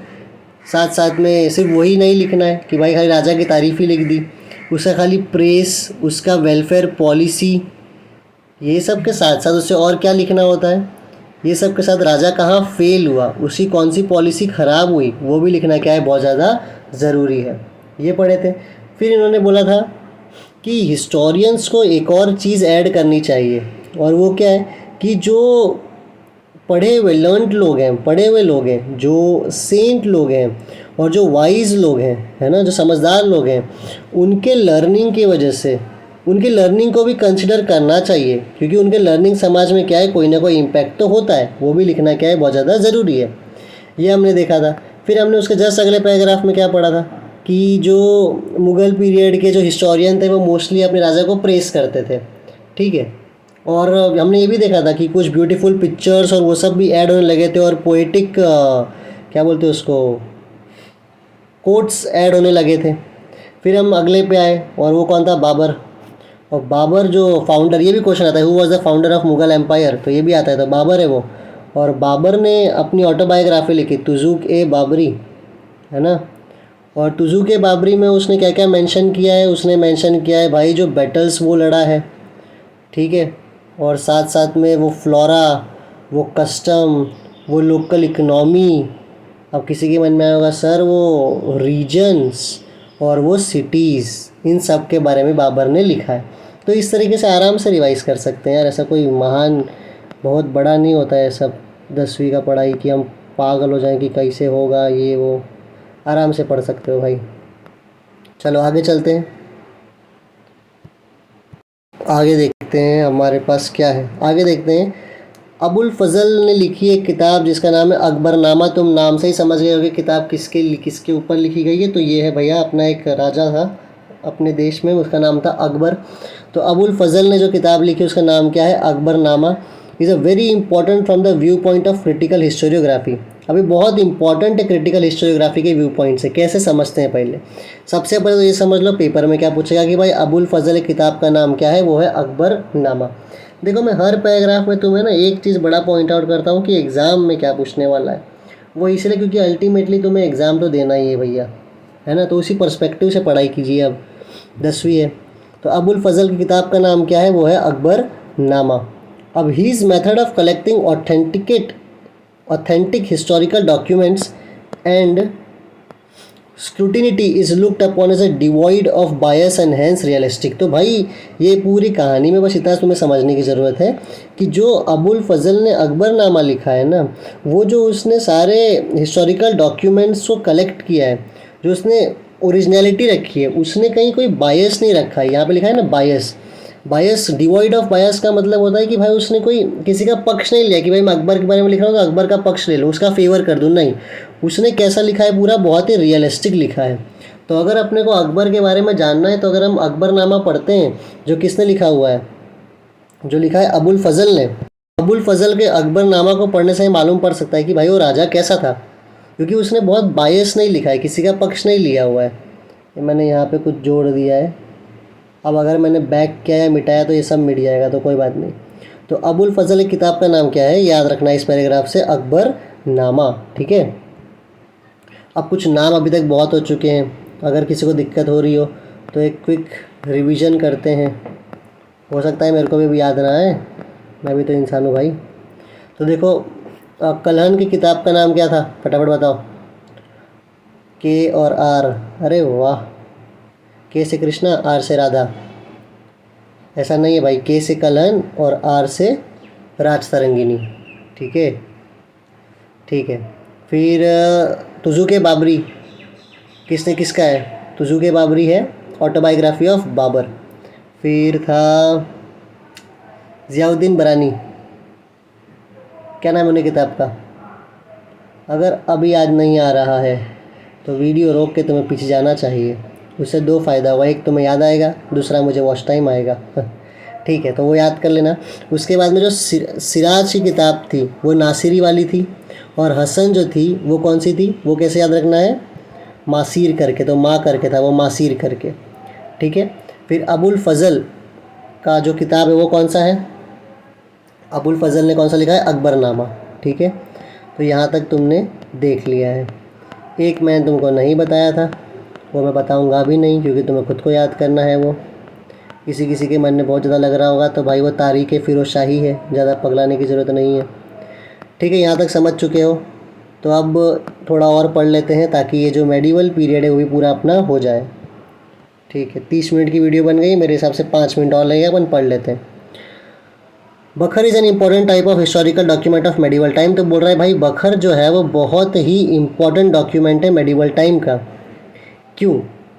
साथ साथ में सिर्फ वही नहीं लिखना है कि भाई खाली राजा की तारीफ़ ही लिख दी, उसका खाली प्रेस, उसका वेलफेयर पॉलिसी, ये सब के साथ साथ उससे और क्या लिखना होता है, ये सब के साथ राजा कहाँ फेल हुआ, उसकी कौन सी पॉलिसी ख़राब हुई, वो भी लिखना क्या है, बहुत ज़्यादा ज़रूरी है। ये पढ़े थे। फिर इन्होंने बोला था कि हिस्टोरियंस को एक और चीज़ ऐड करनी चाहिए, और वो क्या है कि जो पढ़े हुए लर्नड लोग हैं, पढ़े हुए लोग हैं, जो सेंट लोग हैं और जो वाइज लोग हैं, है ना, जो समझदार लोग हैं, उनके लर्निंग की वजह से उनकी लर्निंग को भी कंसिडर करना चाहिए, क्योंकि उनके लर्निंग समाज में क्या है, कोई ना कोई इम्पैक्ट तो होता है, वो भी लिखना क्या है, बहुत ज़्यादा ज़रूरी है। ये हमने देखा था। फिर हमने उसके जस्ट अगले पैराग्राफ में क्या पढ़ा था कि जो मुग़ल पीरियड के जो हिस्टोरियन थे वो मोस्टली अपने राजा को प्रेस करते थे, ठीक है। और हमने ये भी देखा था कि कुछ ब्यूटीफुल पिक्चर्स और वो सब भी ऐड होने लगे थे, और पोएटिक क्या बोलते हैं उसको, कोट्स ऐड होने लगे थे। फिर हम अगले पे आए, और वो कौन था, बाबर। और बाबर जो फाउंडर, ये भी क्वेश्चन आता है, who was the founder of Mughal empire, तो ये भी आता है, तो बाबर है वो। और बाबर ने अपनी ऑटोबायोग्राफी लिखी, तुज़ुक ए बाबरी, है ना। और तुज़ुक ए बाबरी में उसने क्या क्या मेंशन किया है, उसने मेंशन किया है भाई जो बैटल्स वो लड़ा है, ठीक है, और साथ साथ में वो फ्लोरा, वो कस्टम, वो लोकल इकनॉमी। अब किसी के मन में आया होगा सर वो रीजन्स और वो सिटीज़, इन सब के बारे में बाबर ने लिखा है। तो इस तरीके से आराम से रिवाइज़ कर सकते हैं यार, ऐसा कोई महान बहुत बड़ा नहीं होता है सब 10वीं का पढ़ाई कि हम पागल हो जाएं कि कैसे होगा ये वो, आराम से पढ़ सकते हो भाई। चलो आगे चलते हैं, आगे देखते हैं हमारे पास क्या है। आगे देखते हैं, अबुल फजल ने लिखी एक किताब जिसका नाम है अकबरनामा। तुम नाम से ही समझ गए होगे किताब किसके ऊपर लिखी गई है, तो ये है भैया अपना एक राजा था अपने देश में, उसका नाम था अकबर। तो अबुल फजल ने जो किताब लिखी उसका नाम क्या है, Akbarnama. Is a very important from the view point of critical historiography. अभी बहुत इंपॉर्टेंट है क्रिटिकल हिस्टोरियोग्राफी के व्यू पॉइंट से। कैसे समझते हैं, पहले सबसे पहले तो ये समझ लो पेपर में क्या पूछेगा कि भाई अबुल फजल किताब का नाम क्या है, वो है अकबरनामा। देखो मैं हर पैराग्राफ में तुम्हें ना एक चीज़ बड़ा पॉइंट आउट करता हूँ कि एग्ज़ाम में क्या पूछने वाला है, वो इसलिए क्योंकि अल्टीमेटली तुम्हें एग्ज़ाम तो देना ही है भैया, है ना। तो उसी पर्सपेक्टिव से पढ़ाई कीजिए। अब 10वीं है तो अबुल फजल की किताब का नाम क्या है, वो है अकबरनामा। अब his method of collecting authentic historical documents and scrutiny is looked upon as a devoid of bias and hence realistic. तो भाई ये पूरी कहानी में बस इतना तुम्हें समझने की ज़रूरत है कि जो अबुल फजल ने अकबरनामा लिखा है ना, वो जो उसने सारे हिस्टोरिकल डॉक्यूमेंट्स को कलेक्ट किया है, जो उसने ओरिजिनलिटी रखी है, उसने कहीं कोई बायस नहीं रखा है। यहाँ पे लिखा है ना बायस, बायस डिवॉइड ऑफ बायस का मतलब होता है कि भाई उसने कोई किसी का पक्ष नहीं लिया कि भाई मैं अकबर के बारे में लिख रहा हूँ तो अकबर का पक्ष ले लूँ, उसका फेवर कर दूँ, नहीं। उसने कैसा लिखा है, पूरा बहुत ही रियलिस्टिक लिखा है। तो अगर अपने को अकबर के बारे में जानना है तो अगर हम अकबरनामा पढ़ते हैं, जो किसने लिखा हुआ है, जो लिखा है अबुल फजल ने, अबुल फजल के अकबरनामा को पढ़ने से ही मालूम पड़ सकता है कि भाई वो राजा कैसा था, क्योंकि उसने बहुत बायस नहीं लिखा है, किसी का पक्ष नहीं लिया हुआ है। मैंने यहाँ पे कुछ जोड़ दिया है, अब अगर मैंने बैक किया या मिटाया तो ये सब मिट जाएगा, तो कोई बात नहीं। तो अबुल फजल की किताब का नाम क्या है, याद रखना इस पैराग्राफ से, अकबरनामा, ठीक है। अब कुछ नाम अभी तक बहुत हो चुके हैं, अगर किसी को दिक्कत हो रही हो तो एक क्विक रिवीजन करते हैं, हो सकता है मेरे को भी याद ना आए, मैं भी तो इंसान हूँ भाई। तो देखो कल्हन की किताब का नाम क्या था, फटाफट बताओ। के और आर, अरे वाह, के से कृष्णा, आर से राधा। ऐसा नहीं है भाई, के से कल्हन और आर से राज तरंगिनी, ठीक है, ठीक है। फिर तुज़ुक-ए बाबरी किसका है, तुज़ुक-ए बाबरी है ऑटोबायोग्राफी ऑफ बाबर। फिर था ज़ियाउद्दीन बरानी, क्या नाम है उन्हें किताब का, अगर अभी याद नहीं आ रहा है तो वीडियो रोक के तुम्हें पीछे जाना चाहिए, उससे दो फ़ायदा हुआ, एक तुम्हें याद आएगा, दूसरा मुझे वॉच टाइम आएगा ठीक है, तो वो याद कर लेना। उसके बाद में जो सिराज की किताब थी वो नासिरी वाली थी, और हसन जो थी वो कौन सी थी, वो कैसे याद रखना है, मासीर करके, तो माँ करके था वो, मासीर करके, ठीक है। फिर अबुल फजल का जो किताब है वो कौन सा है, अबुल फजल ने कौन सा लिखा है, अकबरनामा, ठीक है। तो यहाँ तक तुमने देख लिया है। एक मैंने तुमको नहीं बताया था, वो मैं बताऊँगा भी नहीं, क्योंकि तुम्हें खुद को याद करना है। वो किसी किसी के मन में बहुत ज़्यादा लग रहा होगा, तो भाई वो तारीख़ फ़िरोज़ शाही है, ज़्यादा पगलाने की ज़रूरत नहीं है। ठीक है, यहाँ तक समझ चुके हो, तो अब थोड़ा और पढ़ लेते हैं ताकि ये जो मेडिवल पीरियड है वो भी पूरा अपना हो जाए। ठीक है, 30 मिनट की वीडियो बन गई, मेरे हिसाब से 5 मिनट और लगेगा, अपन पढ़ लेते हैं। बखर is an important type of historical document of medieval time. तो बोल रहा है भाई बखर जो है वो बहुत ही इम्पॉर्टेंट डॉक्यूमेंट है मेडिवल टाइम का। क्यों?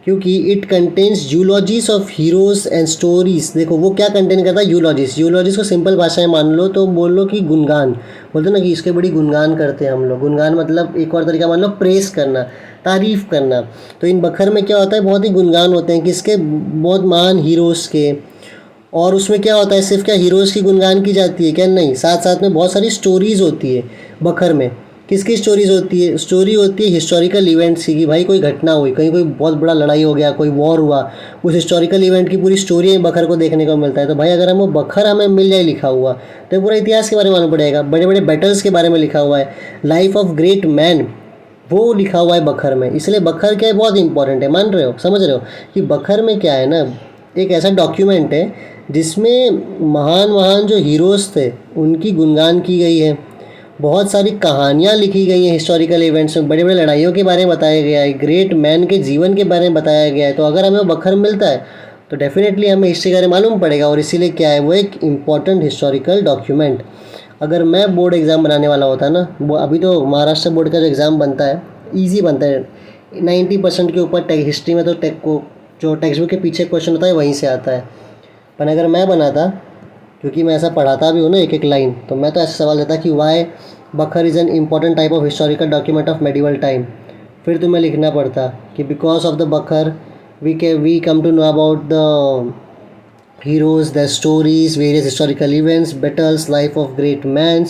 क्योंकि it contains eulogies of heroes and stories. देखो वो क्या कंटेन करता है, यूलॉजीज। यूलॉजीज को सिंपल भाषा में मान लो तो बोल लो कि गुणगान, बोलते ना कि इसके बड़ी गुणगान करते हैं हम लोग। गुणगान मतलब एक और तरीका मान लो प्रेस करना, तारीफ़ करना। तो इन बखर में क्या होता है, बहुत ही गुणगान होते हैं किसके, बहुत महान हीरोज़ के। और उसमें क्या होता है, सिर्फ क्या हीरोज़ की गुणगान की जाती है क्या, नहीं, साथ साथ में बहुत सारी स्टोरीज़ होती है बखर में। किसकी स्टोरीज़ होती है, स्टोरी होती है हिस्टोरिकल इवेंट्स की, कि भाई कोई घटना हुई, कहीं कोई बहुत बड़ा लड़ाई हो गया, कोई वॉर हुआ, उस हिस्टोरिकल इवेंट की पूरी स्टोरी बखर को देखने को मिलता है। तो भाई अगर हम वो बखर हमें मिल जाए लिखा हुआ, तो पूरा इतिहास के बारे में मालूम पड़ेगा। बड़े बड़े बैटल्स के बारे में लिखा हुआ है, लाइफ ऑफ ग्रेट मैन वो लिखा हुआ है बखर में। इसलिए बखर क्या है, बहुत इंपॉर्टेंट है। मान रहे हो, समझ रहे हो कि बखर में क्या है ना, एक ऐसा डॉक्यूमेंट है जिसमें महान महान जो हीरोज़ थे उनकी गुणगान की गई है। बहुत सारी कहानियाँ लिखी गई हैं हिस्टोरिकल इवेंट्स में, बड़े बड़े लड़ाइयों के बारे में बताया गया है, ग्रेट मैन के जीवन के बारे में बताया गया है। तो अगर हमें बखर मिलता है तो डेफिनेटली हमें हिस्ट्री के बारे में मालूम पड़ेगा, और इसीलिए क्या है वो एक इम्पॉर्टेंट हिस्टोरिकल डॉक्यूमेंट। अगर मैं बोर्ड एग्ज़ाम बनाने वाला होता ना, वो अभी तो महाराष्ट्र बोर्ड का जो एग्ज़ाम बनता है ईजी बनता है, 90% के ऊपर हिस्ट्री में तो जो टेक्स्ट बुक के पीछे क्वेश्चन होता है वहीं से आता है। पर अगर मैं बनाता, क्योंकि मैं ऐसा पढ़ाता भी हूँ ना एक एक लाइन, तो मैं तो ऐसा सवाल देता कि why bakhar is an important type of historical document of medieval time. फिर तुम्हें लिखना पड़ता कि because of the bakhar we come to know about the heroes, their stories, various historical events, battles, life of great men,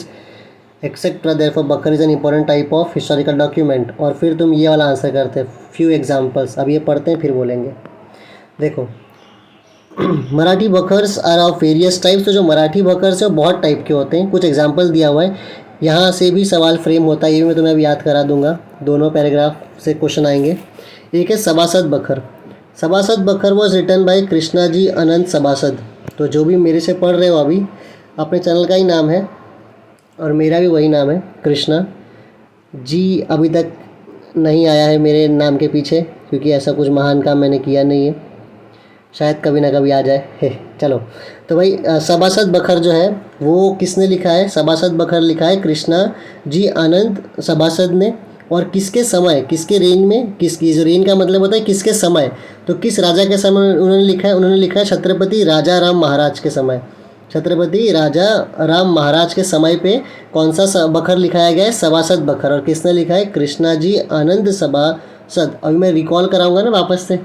etc. Therefore, Bakar is an important type of historical document. और फिर तुम ये वाला आंसर करते हैं, few examples। अब ये पढ़ते हैं फिर बोलेंगे। देखो Marathi bakhars are of various types. तो जो मराठी बखर्स है वो बहुत टाइप के होते हैं, कुछ एग्जाम्पल दिया हुआ है, यहाँ से भी सवाल फ्रेम होता है, ये भी मैं तुम्हें अब याद करा दूंगा, दोनों पैराग्राफ से क्वेश्चन आएंगे। एक है सभासद बखर। सभासद बखर वॉज रिटन बाय कृष्णाजी अनंत सभासद। तो जो भी मेरे से पढ़ रहे हो अभी, अपने चैनल का ही नाम है और मेरा भी वही नाम है, कृष्णा जी। अभी तक नहीं आया है मेरे नाम के पीछे, क्योंकि ऐसा कुछ महान काम मैंने किया नहीं है, शायद कभी ना कभी आ जाए है। चलो, तो भाई सभासद बखर जो है वो किसने लिखा है, सभासद बखर लिखा है कृष्णा जी अनंत सभासद ने। और किसके समय, किसके रेन में, किसकी, जो रेन का मतलब होता है किसके समय, तो किस राजा के समय उन्होंने लिखा है, उन्होंने लिखा है छत्रपति राजा राम महाराज के समय। छत्रपति राजा राम महाराज के समय पे कौन सा बखर लिखाया गया है, सभासद बखर। और किसने लिखा है, कृष्णा जी आनंद सभासद। अभी मैं रिकॉल कराऊंगा ना वापस से,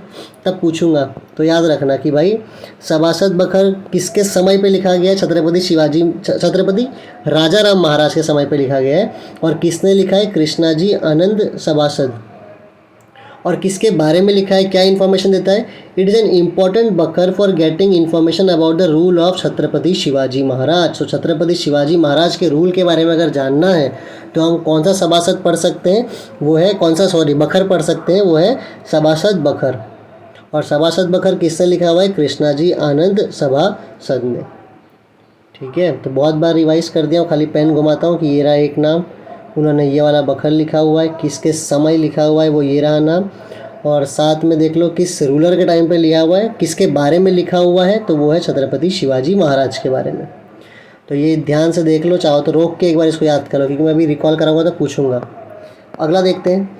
तब पूछूंगा, तो याद रखना कि भाई सभासद बखर किसके समय पे लिखा गया है, छत्रपति राजा राम महाराज के समय पे लिखा गया है। और किसने लिखा है, कृष्णा जी आनंद सभासद। और किसके बारे में लिखा है, क्या इन्फॉर्मेशन देता है, it is an important bakhar for getting information about the rule of Chhatrapati Shivaji Maharaj. तो छत्रपति शिवाजी महाराज के रूल के बारे में अगर जानना है तो हम कौन सा सभासद पढ़ सकते हैं, वो है बखर पढ़ सकते हैं, वो है सभासद बखर। और सभासद बखर किससे लिखा हुआ है, कृष्णा जी आनंद सभासद ने। ठीक है, तो बहुत बार रिवाइज कर दिया हूँ, खाली पेन घुमाता हूँ कि ये रहा एक नाम, उन्होंने ये वाला बखर लिखा हुआ है, किसके समय लिखा हुआ है वो ये रहा नाम, और साथ में देख लो किस रूलर के टाइम पे लिखा हुआ है, किसके बारे में लिखा हुआ है, तो वो है छत्रपति शिवाजी महाराज के बारे में। तो ये ध्यान से देख लो, चाहो तो रोक के एक बार इसको याद करो, क्योंकि मैं अभी रिकॉल कराऊंगा तो पूछूंगा। अगला देखते हैं,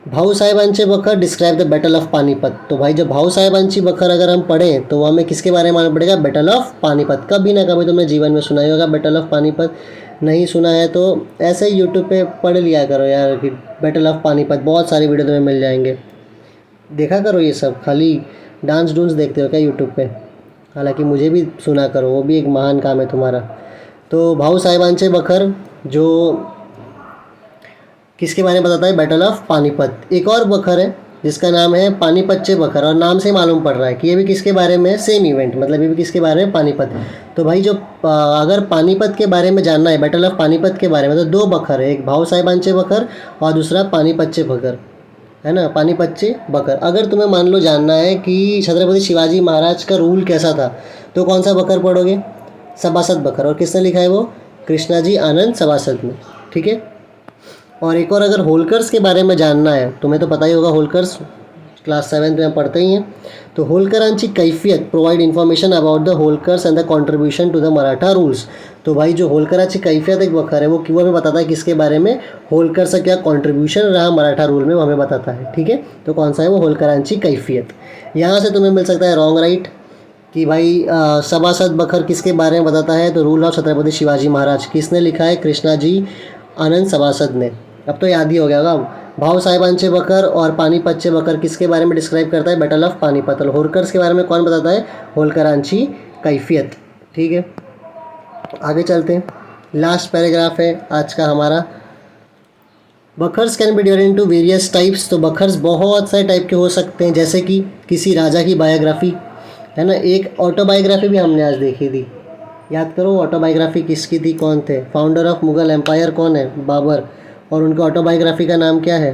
भाऊ साहेबांचे बखर describe the battle of Panipat. तो भाई जब भाऊ साहेबांची बखर अगर हम पढ़ें तो हमें किसके बारे में मालूम पड़ेगा, बैटल ऑफ पानीपत। कभी ना कभी तुमने जीवन में सुना ही होगा बैटल ऑफ पानीपत, नहीं सुना है तो ऐसे ही यूट्यूब पे पढ़ लिया करो यार कि बैटल ऑफ पानीपत, बहुत सारी वीडियो तुम्हें मिल जाएंगे, देखा करो ये सब। खाली डांस डूंस देखते हो क्या यूट्यूब पे, हालांकि मुझे भी सुना करो, वो भी एक महान काम है तुम्हारा। तो भाऊ साहेबांचे बखर जो किसके बारे में बताता है, बैटल ऑफ पानीपत। एक और बखर है जिसका नाम है पानीपत बखर, और नाम से मालूम पड़ रहा है कि ये भी किसके बारे में, सेम इवेंट, मतलब ये भी किसके बारे में, पानीपत। तो भाई जो अगर पानीपत के बारे में जानना है, बैटल ऑफ पानीपत के बारे में, तो दो बखर है, एक भाऊ साहिबांचे बखर और दूसरा पानीपत बखर, है ना, पानीपत बखर। अगर तुम्हें मान लो जानना है कि छत्रपति शिवाजी महाराज का रूल कैसा था, तो कौन सा बखर पढ़ोगे, सभासद बखर। और किसने लिखा है वो, कृष्णाजी आनंद सभासद ने, ठीक है। और एक और, अगर होलकर्स के बारे में जानना है, तुम्हें तो पता ही होगा, होलकर्स क्लास 7 में पढ़ते ही हैं। तो होलकरांची Kaifiyat provide information about the Holkars and the contribution to the Maratha rules. तो भाई जो होलकरांची कैफियत एक बखर है, वो हमें बताता है किसके बारे में, होलकर से क्या कंट्रीब्यूशन रहा मराठा रूल में, वो हमें बताता है, ठीक है। तो कौन सा है वो, होलकरांची कैफियत। यहाँ से तुम्हें मिल सकता है रॉन्ग राइट कि भाई सभासद बखर किसके बारे में बताता है, तो रूल ऑफ छत्रपति शिवाजी महाराज किसने लिखा है, कृष्णाजी आनंद सभासद ने। अब तो याद ही हो गया होगा। भाऊ साहिबांचे बखर और पानीपत बखर किसके बारे में डिस्क्राइब करता है, बैटल ऑफ पानीपत। और होलकर्स के बारे में कौन बताता है, होलकरांची कैफियत, ठीक है। आगे चलते हैं, लास्ट पैराग्राफ है आज का हमारा। Bakhars can be divided into various types. तो बखर्स बहुत सारे टाइप के हो सकते हैं, जैसे कि किसी राजा की बायोग्राफी, है ना। एक ऑटोबायोग्राफी भी हमने आज देखी थी, याद करो ऑटोबायोग्राफी किसकी थी, कौन थे, फाउंडर ऑफ मुगल एम्पायर कौन है, बाबर, और उनके ऑटोबायोग्राफी का नाम क्या है।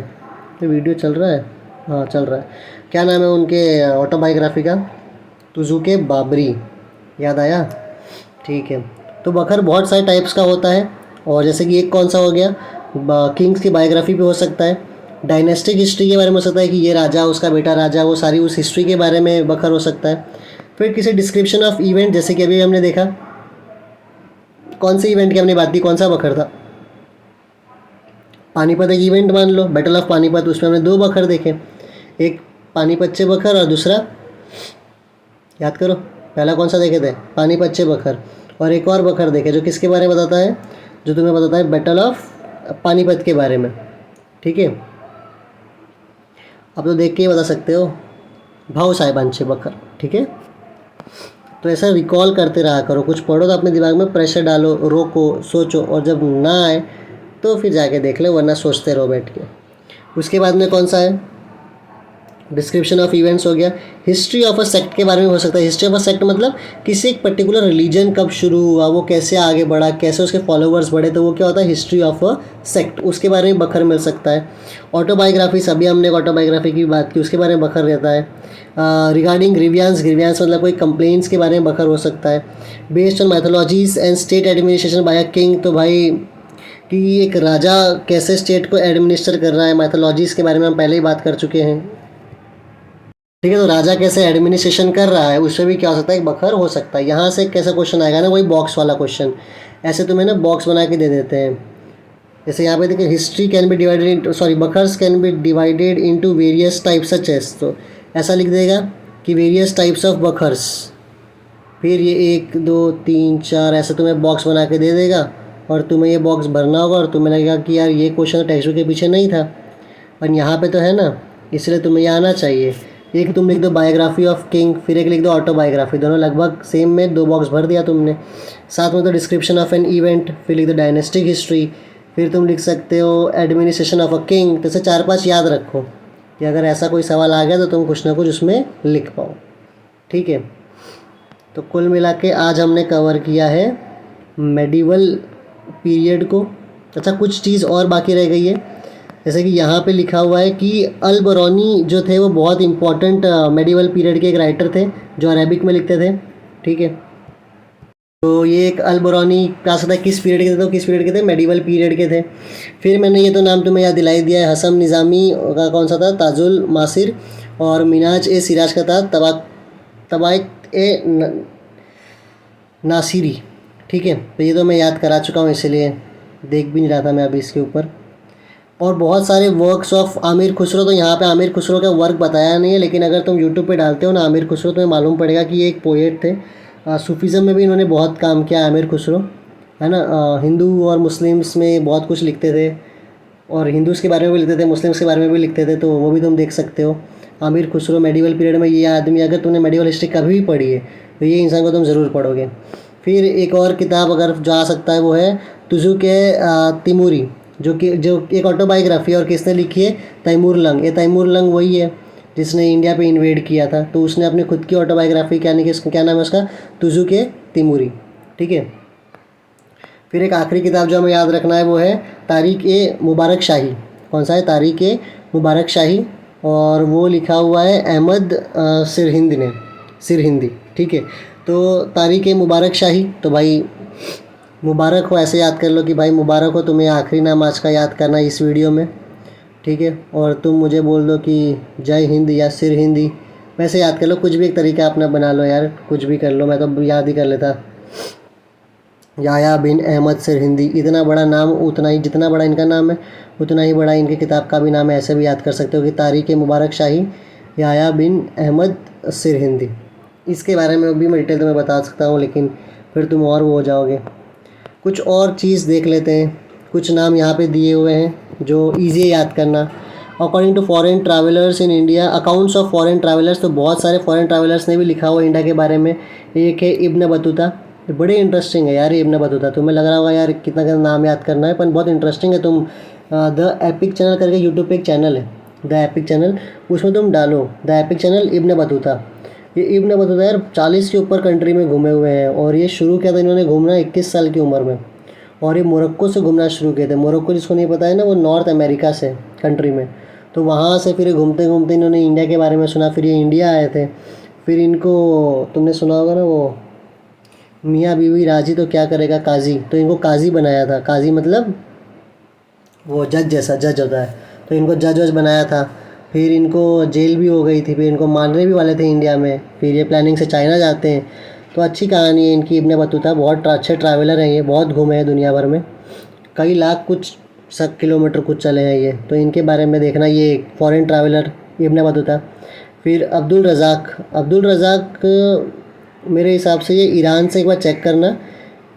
ये वीडियो चल रहा है, हाँ चल रहा है, क्या नाम है उनके ऑटोबायोग्राफी का, तुजुके बाबरी, याद आया, ठीक है। तो बखर बहुत सारे टाइप्स का होता है, और जैसे कि एक कौन सा हो गया, किंग्स की बायोग्राफी भी हो सकता है, डायनेस्टिक हिस्ट्री के बारे में हो सकता है कि ये राजा, उसका बेटा राजा, वो सारी उस हिस्ट्री के बारे में बखर हो सकता है। फिर किसी डिस्क्रिप्शन ऑफ इवेंट, जैसे कि अभी हमने देखा, कौन से इवेंट की हमने बात की, कौन सा बखर था, पानीपत एक इवेंट मान लो, बैटल ऑफ पानीपत, उसमें हमने दो बखर देखे, एक पानीपत बखर और दूसरा, याद करो पहला कौन सा देखे थे, पानीपत बखर, और एक और बखर देखे जो किसके बारे में बताता है, जो तुम्हें बताता है बैटल ऑफ पानीपत के बारे में, ठीक है। अब तो देख के ही बता सकते हो, भाऊ साहिबांचे बखर, ठीक है। तो ऐसा रिकॉल करते रहा करो, कुछ पढ़ो तो अपने दिमाग में प्रेशर डालो, रोको, सोचो, और जब ना आए तो फिर जाके देख लो, वरना सोचते रहो बैठ के। उसके बाद में कौन सा है, डिस्क्रिप्शन ऑफ इवेंट्स हो गया। हिस्ट्री ऑफ अ सेक्ट के बारे में हो सकता है, हिस्ट्री ऑफ अ सेक्ट मतलब किसी एक पर्टिकुलर रिलीजन कब शुरू हुआ, वो कैसे आगे बढ़ा, कैसे उसके फॉलोवर्स बढ़े, तो वो क्या होता है, हिस्ट्री ऑफ अ सेक्ट, उसके बारे में बखर मिल सकता है। ऑटोबायोग्राफी, अभी हमने ऑटोबायोग्राफी की बात की, उसके बारे में बखर रहता है। रिगार्डिंग ग्रीवियंस, ग्रीवियंस मतलब कोई कंप्लेंट्स के बारे में बखर हो सकता है। Based on mythologies and state administration by a king, तो भाई कि एक राजा कैसे स्टेट को एडमिनिस्टर कर रहा है, मैथोलॉजीज़ के बारे में हम पहले ही बात कर चुके हैं, ठीक है। तो राजा कैसे एडमिनिस्ट्रेशन कर रहा है, उससे भी क्या हो सकता है, एक बखर हो सकता है। यहाँ से कैसा क्वेश्चन आएगा ना, वही बॉक्स वाला क्वेश्चन, ऐसे तुम्हें ना बॉक्स बना के दे देते हैं। जैसे यहाँ पे देखिए, history can be divided, sorry bakhars can be divided into various types such as, तो ऐसा लिख देगा कि वेरियस टाइप्स ऑफ बखर्स, फिर ये 1 2 3 4 ऐसे तुम्हें बॉक्स बना के दे देगा, और तुम्हें ये बॉक्स भरना होगा, और तुम्हें लगेगा कि यार ये क्वेश्चन टेक्स्ट बुक के पीछे नहीं था, पर यहाँ पे तो है ना, इसलिए तुम्हें ये आना चाहिए। एक तुम लिख दो बायोग्राफी ऑफ किंग, फिर एक लिख दो ऑटोबायोग्राफी, दोनों लगभग सेम में 2 बॉक्स भर दिया तुमने। साथ में तो डिस्क्रिप्शन ऑफ एन इवेंट, फिर लिख दो डायनेस्टिक हिस्ट्री, फिर तुम लिख सकते हो एडमिनिस्ट्रेशन ऑफ अ किंग। तो ऐसे 4-5 याद रखो कि अगर ऐसा कोई सवाल आ गया तो तुम कुछ ना कुछ उसमें लिख पाओ, ठीक है। तो कुल मिला के आज हमने कवर किया है मेडिवल पीरियड को। अच्छा, कुछ चीज़ और बाकी रह गई है, जैसे कि यहाँ पे लिखा हुआ है कि अल बरौनी जो थे वो बहुत इंपॉर्टेंट मेडिवल पीरियड के एक राइटर थे, जो अरेबिक में लिखते थे, ठीक है। तो ये एक अल बरौनी कहा सकता है किस पीरियड के थे, तो किस पीरियड के थे, मेडिवल पीरियड के थे। फिर मैंने ये तो नाम तुम्हें याद दिलाई दिया है, हसन निज़ामी का कौन सा था, ताजुल मासिर, और मिनाज ए सिराज का था तबायत ए नासिरी, ठीक है। तो ये तो मैं याद करा चुका हूँ, इसलिए देख भी नहीं रहा था मैं अभी इसके ऊपर। और बहुत सारे वर्क्स ऑफ आमिर खुसरो, तो यहाँ पे आमिर खुसरो का वर्क बताया नहीं है, लेकिन अगर तुम यूट्यूब पे डालते हो ना आमिर खुसरो, तो मालूम पड़ेगा कि ये एक पोएट थे। सूफीज़म में भी इन्होंने बहुत काम किया आमिर खुसरो, है ना। हिंदू और मुस्लिम्स में बहुत कुछ लिखते थे, और हिंदूज़ के बारे में भी लिखते थे, मुस्लिम्स के बारे में भी लिखते थे, तो वो भी तुम देख सकते हो। आमिर खुसरो मेडिवल पीरियड में, ये आदमी, अगर तुमने मेडिवल हिस्ट्री कभी भी पढ़ी है तो ये इंसान को तुम ज़रूर पढ़ोगे। फिर एक और किताब अगर जो आ सकता है वो है तुजुके तिमूरी, जो एक ऑटोबायोग्राफी है, और किसने लिखी है? तैमूर लंग। ये तैमूर लंग वही है जिसने इंडिया पे इन्वेड किया था, तो उसने अपनी खुद की ऑटोबायोग्राफी क्या नाम है उसका? तुजुके तिमूरी। ठीक है। फिर एक आखिरी किताब जो हमें याद रखना है वो है तारिक ए मुबारक शाही। कौन सा है? तारिक ए मुबारक शाही, और वो लिखा हुआ है अहमद सिरहिंदी। ठीक है। तो तारिक ए मुबारक शाही, तो भाई मुबारक हो, ऐसे याद कर लो कि भाई मुबारक हो तुम्हें आखिरी नाम आज का याद करना इस वीडियो में। ठीक है। और तुम मुझे बोल दो कि जय हिंद या सिर हिंदी, वैसे याद कर लो, कुछ भी एक तरीका अपना बना लो यार, कुछ भी कर लो, मैं तो याद ही कर लेता। याया बिन अहमद सिरहिंदी, इतना बड़ा नाम, उतना ही जितना बड़ा इनका नाम है उतना ही बड़ा इनकी किताब का भी नाम है। ऐसे भी याद कर सकते हो कि तारिक मुबारक शाही याया बिन अहमद सिरहिंदी। इसके बारे में भी मैं डिटेल तुम्हें बता सकता हूँ, लेकिन फिर तुम और वो हो जाओगे। कुछ और चीज़ देख लेते हैं। कुछ नाम यहाँ पे दिए हुए हैं जो ईजी है याद करना। According to foreign travellers in India, accounts of foreign travellers, तो बहुत सारे फॉरेन ट्रैवलर्स ने भी लिखा हुआ इंडिया के बारे में। एक है इब्न बतूता, बड़े इंटरेस्टिंग है यार ये इब्न बतूता। तुम्हें लग रहा होगा यार कितना का नाम याद करना है, पर बहुत इंटरेस्टिंग है। तुम द एपिक चैनल करके यूट्यूब पे एक चैनल है, द एपिक चैनल, उसमें तुम डालो the epic channel Ibn Battuta. ये इब्न बतूता यार 40 के ऊपर कंट्री में घूमे हुए हैं, और ये शुरू किया था इन्होंने घूमना 21 साल की उम्र में, और ये मोरक्को से घूमना शुरू किए थे। मोरक्को जिसको नहीं पता है ना, वो नॉर्थ अमेरिका से कंट्री में, तो वहाँ से फिर घूमते घूमते इन्होंने इंडिया के बारे में सुना, फिर ये इंडिया आए थे। फिर इनको तुमने सुना होगा ना वो मियाँ बीवी राजी तो क्या करेगा काजी, तो इनको काजी बनाया था। काजी मतलब वो जज जैसा, जज होता है, तो इनको जज वज बनाया था। फिर इनको जेल भी हो गई थी, फिर इनको मारने भी वाले थे इंडिया में, फिर ये प्लानिंग से चाइना जाते हैं। तो अच्छी कहानी है इनकी इब्न बतूता, बहुत अच्छे ट्रैवलर हैं ये, बहुत घूमे हैं दुनिया भर में, कई लाख कुछ किलोमीटर कुछ चले हैं ये, तो इनके बारे में देखना, ये फॉरेन ट्रैवलर इब्न बतूता। फिर अब्दुल रज़ाक मेरे हिसाब से ये ईरान से, एक बार चेक करना।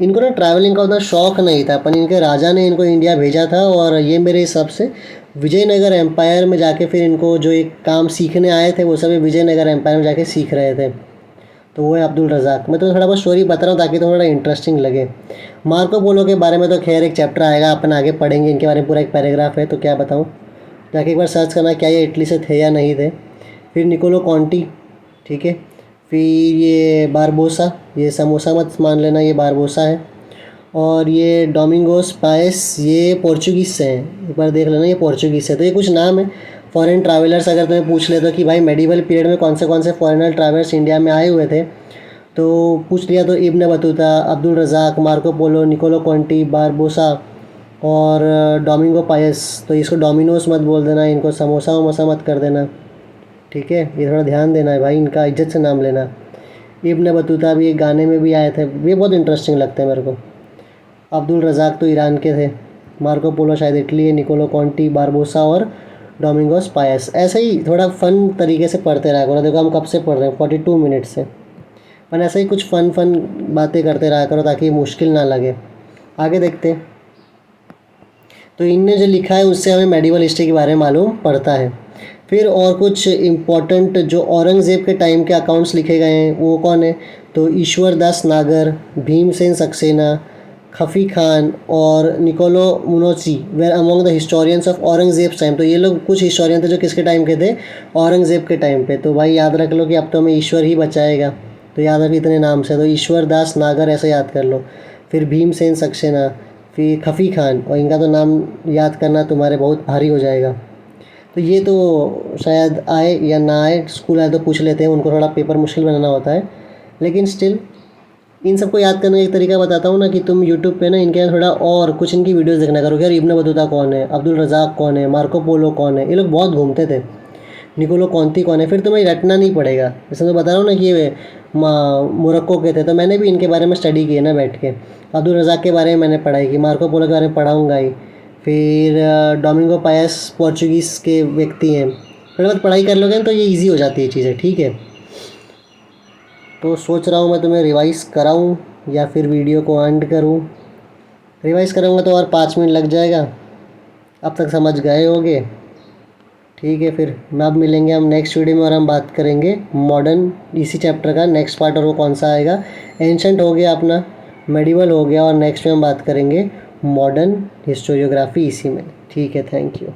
इनको ना ट्रैवलिंग का उतना शौक़ नहीं था, पर इनके राजा ने इनको इंडिया भेजा था, और ये मेरे हिसाब से विजयनगर एम्पायर में जाके फिर इनको जो एक काम सीखने आए थे वो सब विजयनगर एम्पायर में जाके सीख रहे थे। तो वो है अब्दुल रज़ाक। मैं तो थोड़ा बहुत स्टोरी बता रहा हूँ ताकि थोड़ा इंटरेस्टिंग लगे। मार्को पोलो के बारे में तो खैर एक चैप्टर आएगा, अपन आगे पढ़ेंगे, इनके बारे में पूरा एक पैराग्राफ है, तो क्या बताऊँ, जाके एक बार सर्च करना क्या ये इटली से थे या नहीं थे। फिर निकोलो कॉन्टी, ठीक है। फिर ये बारबोसा, ये समोसा मत मान लेना, ये बारबोसा है। और ये डोमिंगोस पायस, ये पोर्चुगीज़ से हैं, एक बार देख लेना, ये पोर्चुगीज़ से। तो ये कुछ नाम है फॉरेन ट्रैवलर्स। अगर तुम्हें पूछ ले तो कि भाई मेडिवल पीरियड में कौन से फॉरेनर ट्रैवलर्स इंडिया में आए हुए थे, तो पूछ लिया तो Ibn Battuta, Abdul Razzaq, Marco Polo, Niccolo Conti, Barbosa और डोमिंगो पायस। तो इसको डोमिनोस मत बोल देना, इनको समोसा वमोसा मत कर देना, ठीक है। ये थोड़ा ध्यान देना है भाई, इनका इज्जत से नाम लेना। इब्न बतूता भी एक गाने में भी आए थे, ये बहुत इंटरेस्टिंग लगते हैं मेरे को। अब्दुल रज़ाक तो ईरान के थे, मार्को पोलो शायद इटली है, निकोलो कॉन्टी, बारबोसा और डोमिंगोस पायस। ऐसे ही थोड़ा फ़न तरीके से पढ़ते रहा करो। देखो हम कब से पढ़ रहे हैं, 42 मिनट से, पर ऐसे ही कुछ फ़न बातें करते रहा करो ताकि मुश्किल ना लगे। आगे देखते हैं। तो इनने जो लिखा है उससे हमें मेडिवल हिस्ट्री के बारे में मालूम पड़ता है। फिर और कुछ इम्पोर्टेंट जो औरंगज़ेब के टाइम के अकाउंट्स लिखे गए हैं वो कौन है, तो ईश्वर दास नागर, भीमसेन सक्सेना, खफ़ी खान और Niccolo Manucci were among the historians of Aurangzeb time. तो ये लोग कुछ हिस्टोरियन थे जो किसके टाइम के थे, औरंगज़ेब के टाइम पे। तो भाई याद रख लो कि अब तो हमें ईश्वर ही बचाएगा, तो याद रख इतने नाम से, तो ईश्वर दास नागर ऐसे याद कर लो। फिर भीमसेन सक्सेना, फिर खफ़ी खान, और इनका तो नाम याद करना तुम्हारे बहुत भारी हो जाएगा। तो ये तो शायद आए या ना आए, स्कूल आए तो पूछ लेते हैं, उनको थोड़ा पेपर मुश्किल बनाना होता है, लेकिन स्टिल इन सबको याद करने का एक तरीका बताता हूँ ना, कि तुम यूट्यूब पे ना इनके थोड़ा और कुछ इनकी वीडियोस देखना करो। यार इब्न बतूता कौन है, अब्दुल रज़ाक कौन है, मार्को पोलो कौन है, ये लोग बहुत घूमते थे, निकोलो कॉन्ती कौन है, फिर तुम्हें रटना नहीं पड़ेगा। जैसे मैं बता रहा हूँ ना कि ये मोरक्को के थे, तो मैंने भी इनके बारे में स्टडी की है ना बैठ के। अब्दुल रज़ाक के बारे में मैंने पढ़ाई की, मार्को पोलो के बारे में पढ़ाऊँगा ही। फिर डोमिंगो पायस पोर्चुगीज़ के व्यक्ति हैं, थोड़ा बहुत पढ़ाई कर लोगे तो ये ईजी हो जाती है चीज़ें, ठीक है। तो सोच रहा हूँ मैं तुम्हें रिवाइज़ कराऊँ या फिर वीडियो को एंड करूँ। रिवाइज़ करूँगा तो और 5 मिनट लग जाएगा, अब तक समझ गए होगे, ठीक है। फिर मैं अब मिलेंगे हम नेक्स्ट वीडियो में, और हम बात करेंगे मॉडर्न इसी चैप्टर का नेक्स्ट पार्ट, और वो कौन सा आएगा। एंशंट हो गया अपना, मेडिवल हो गया, और नेक्स्ट में हम बात करेंगे मॉडर्न हिस्टोरियोग्राफी इसी में। ठीक है, थैंक यू।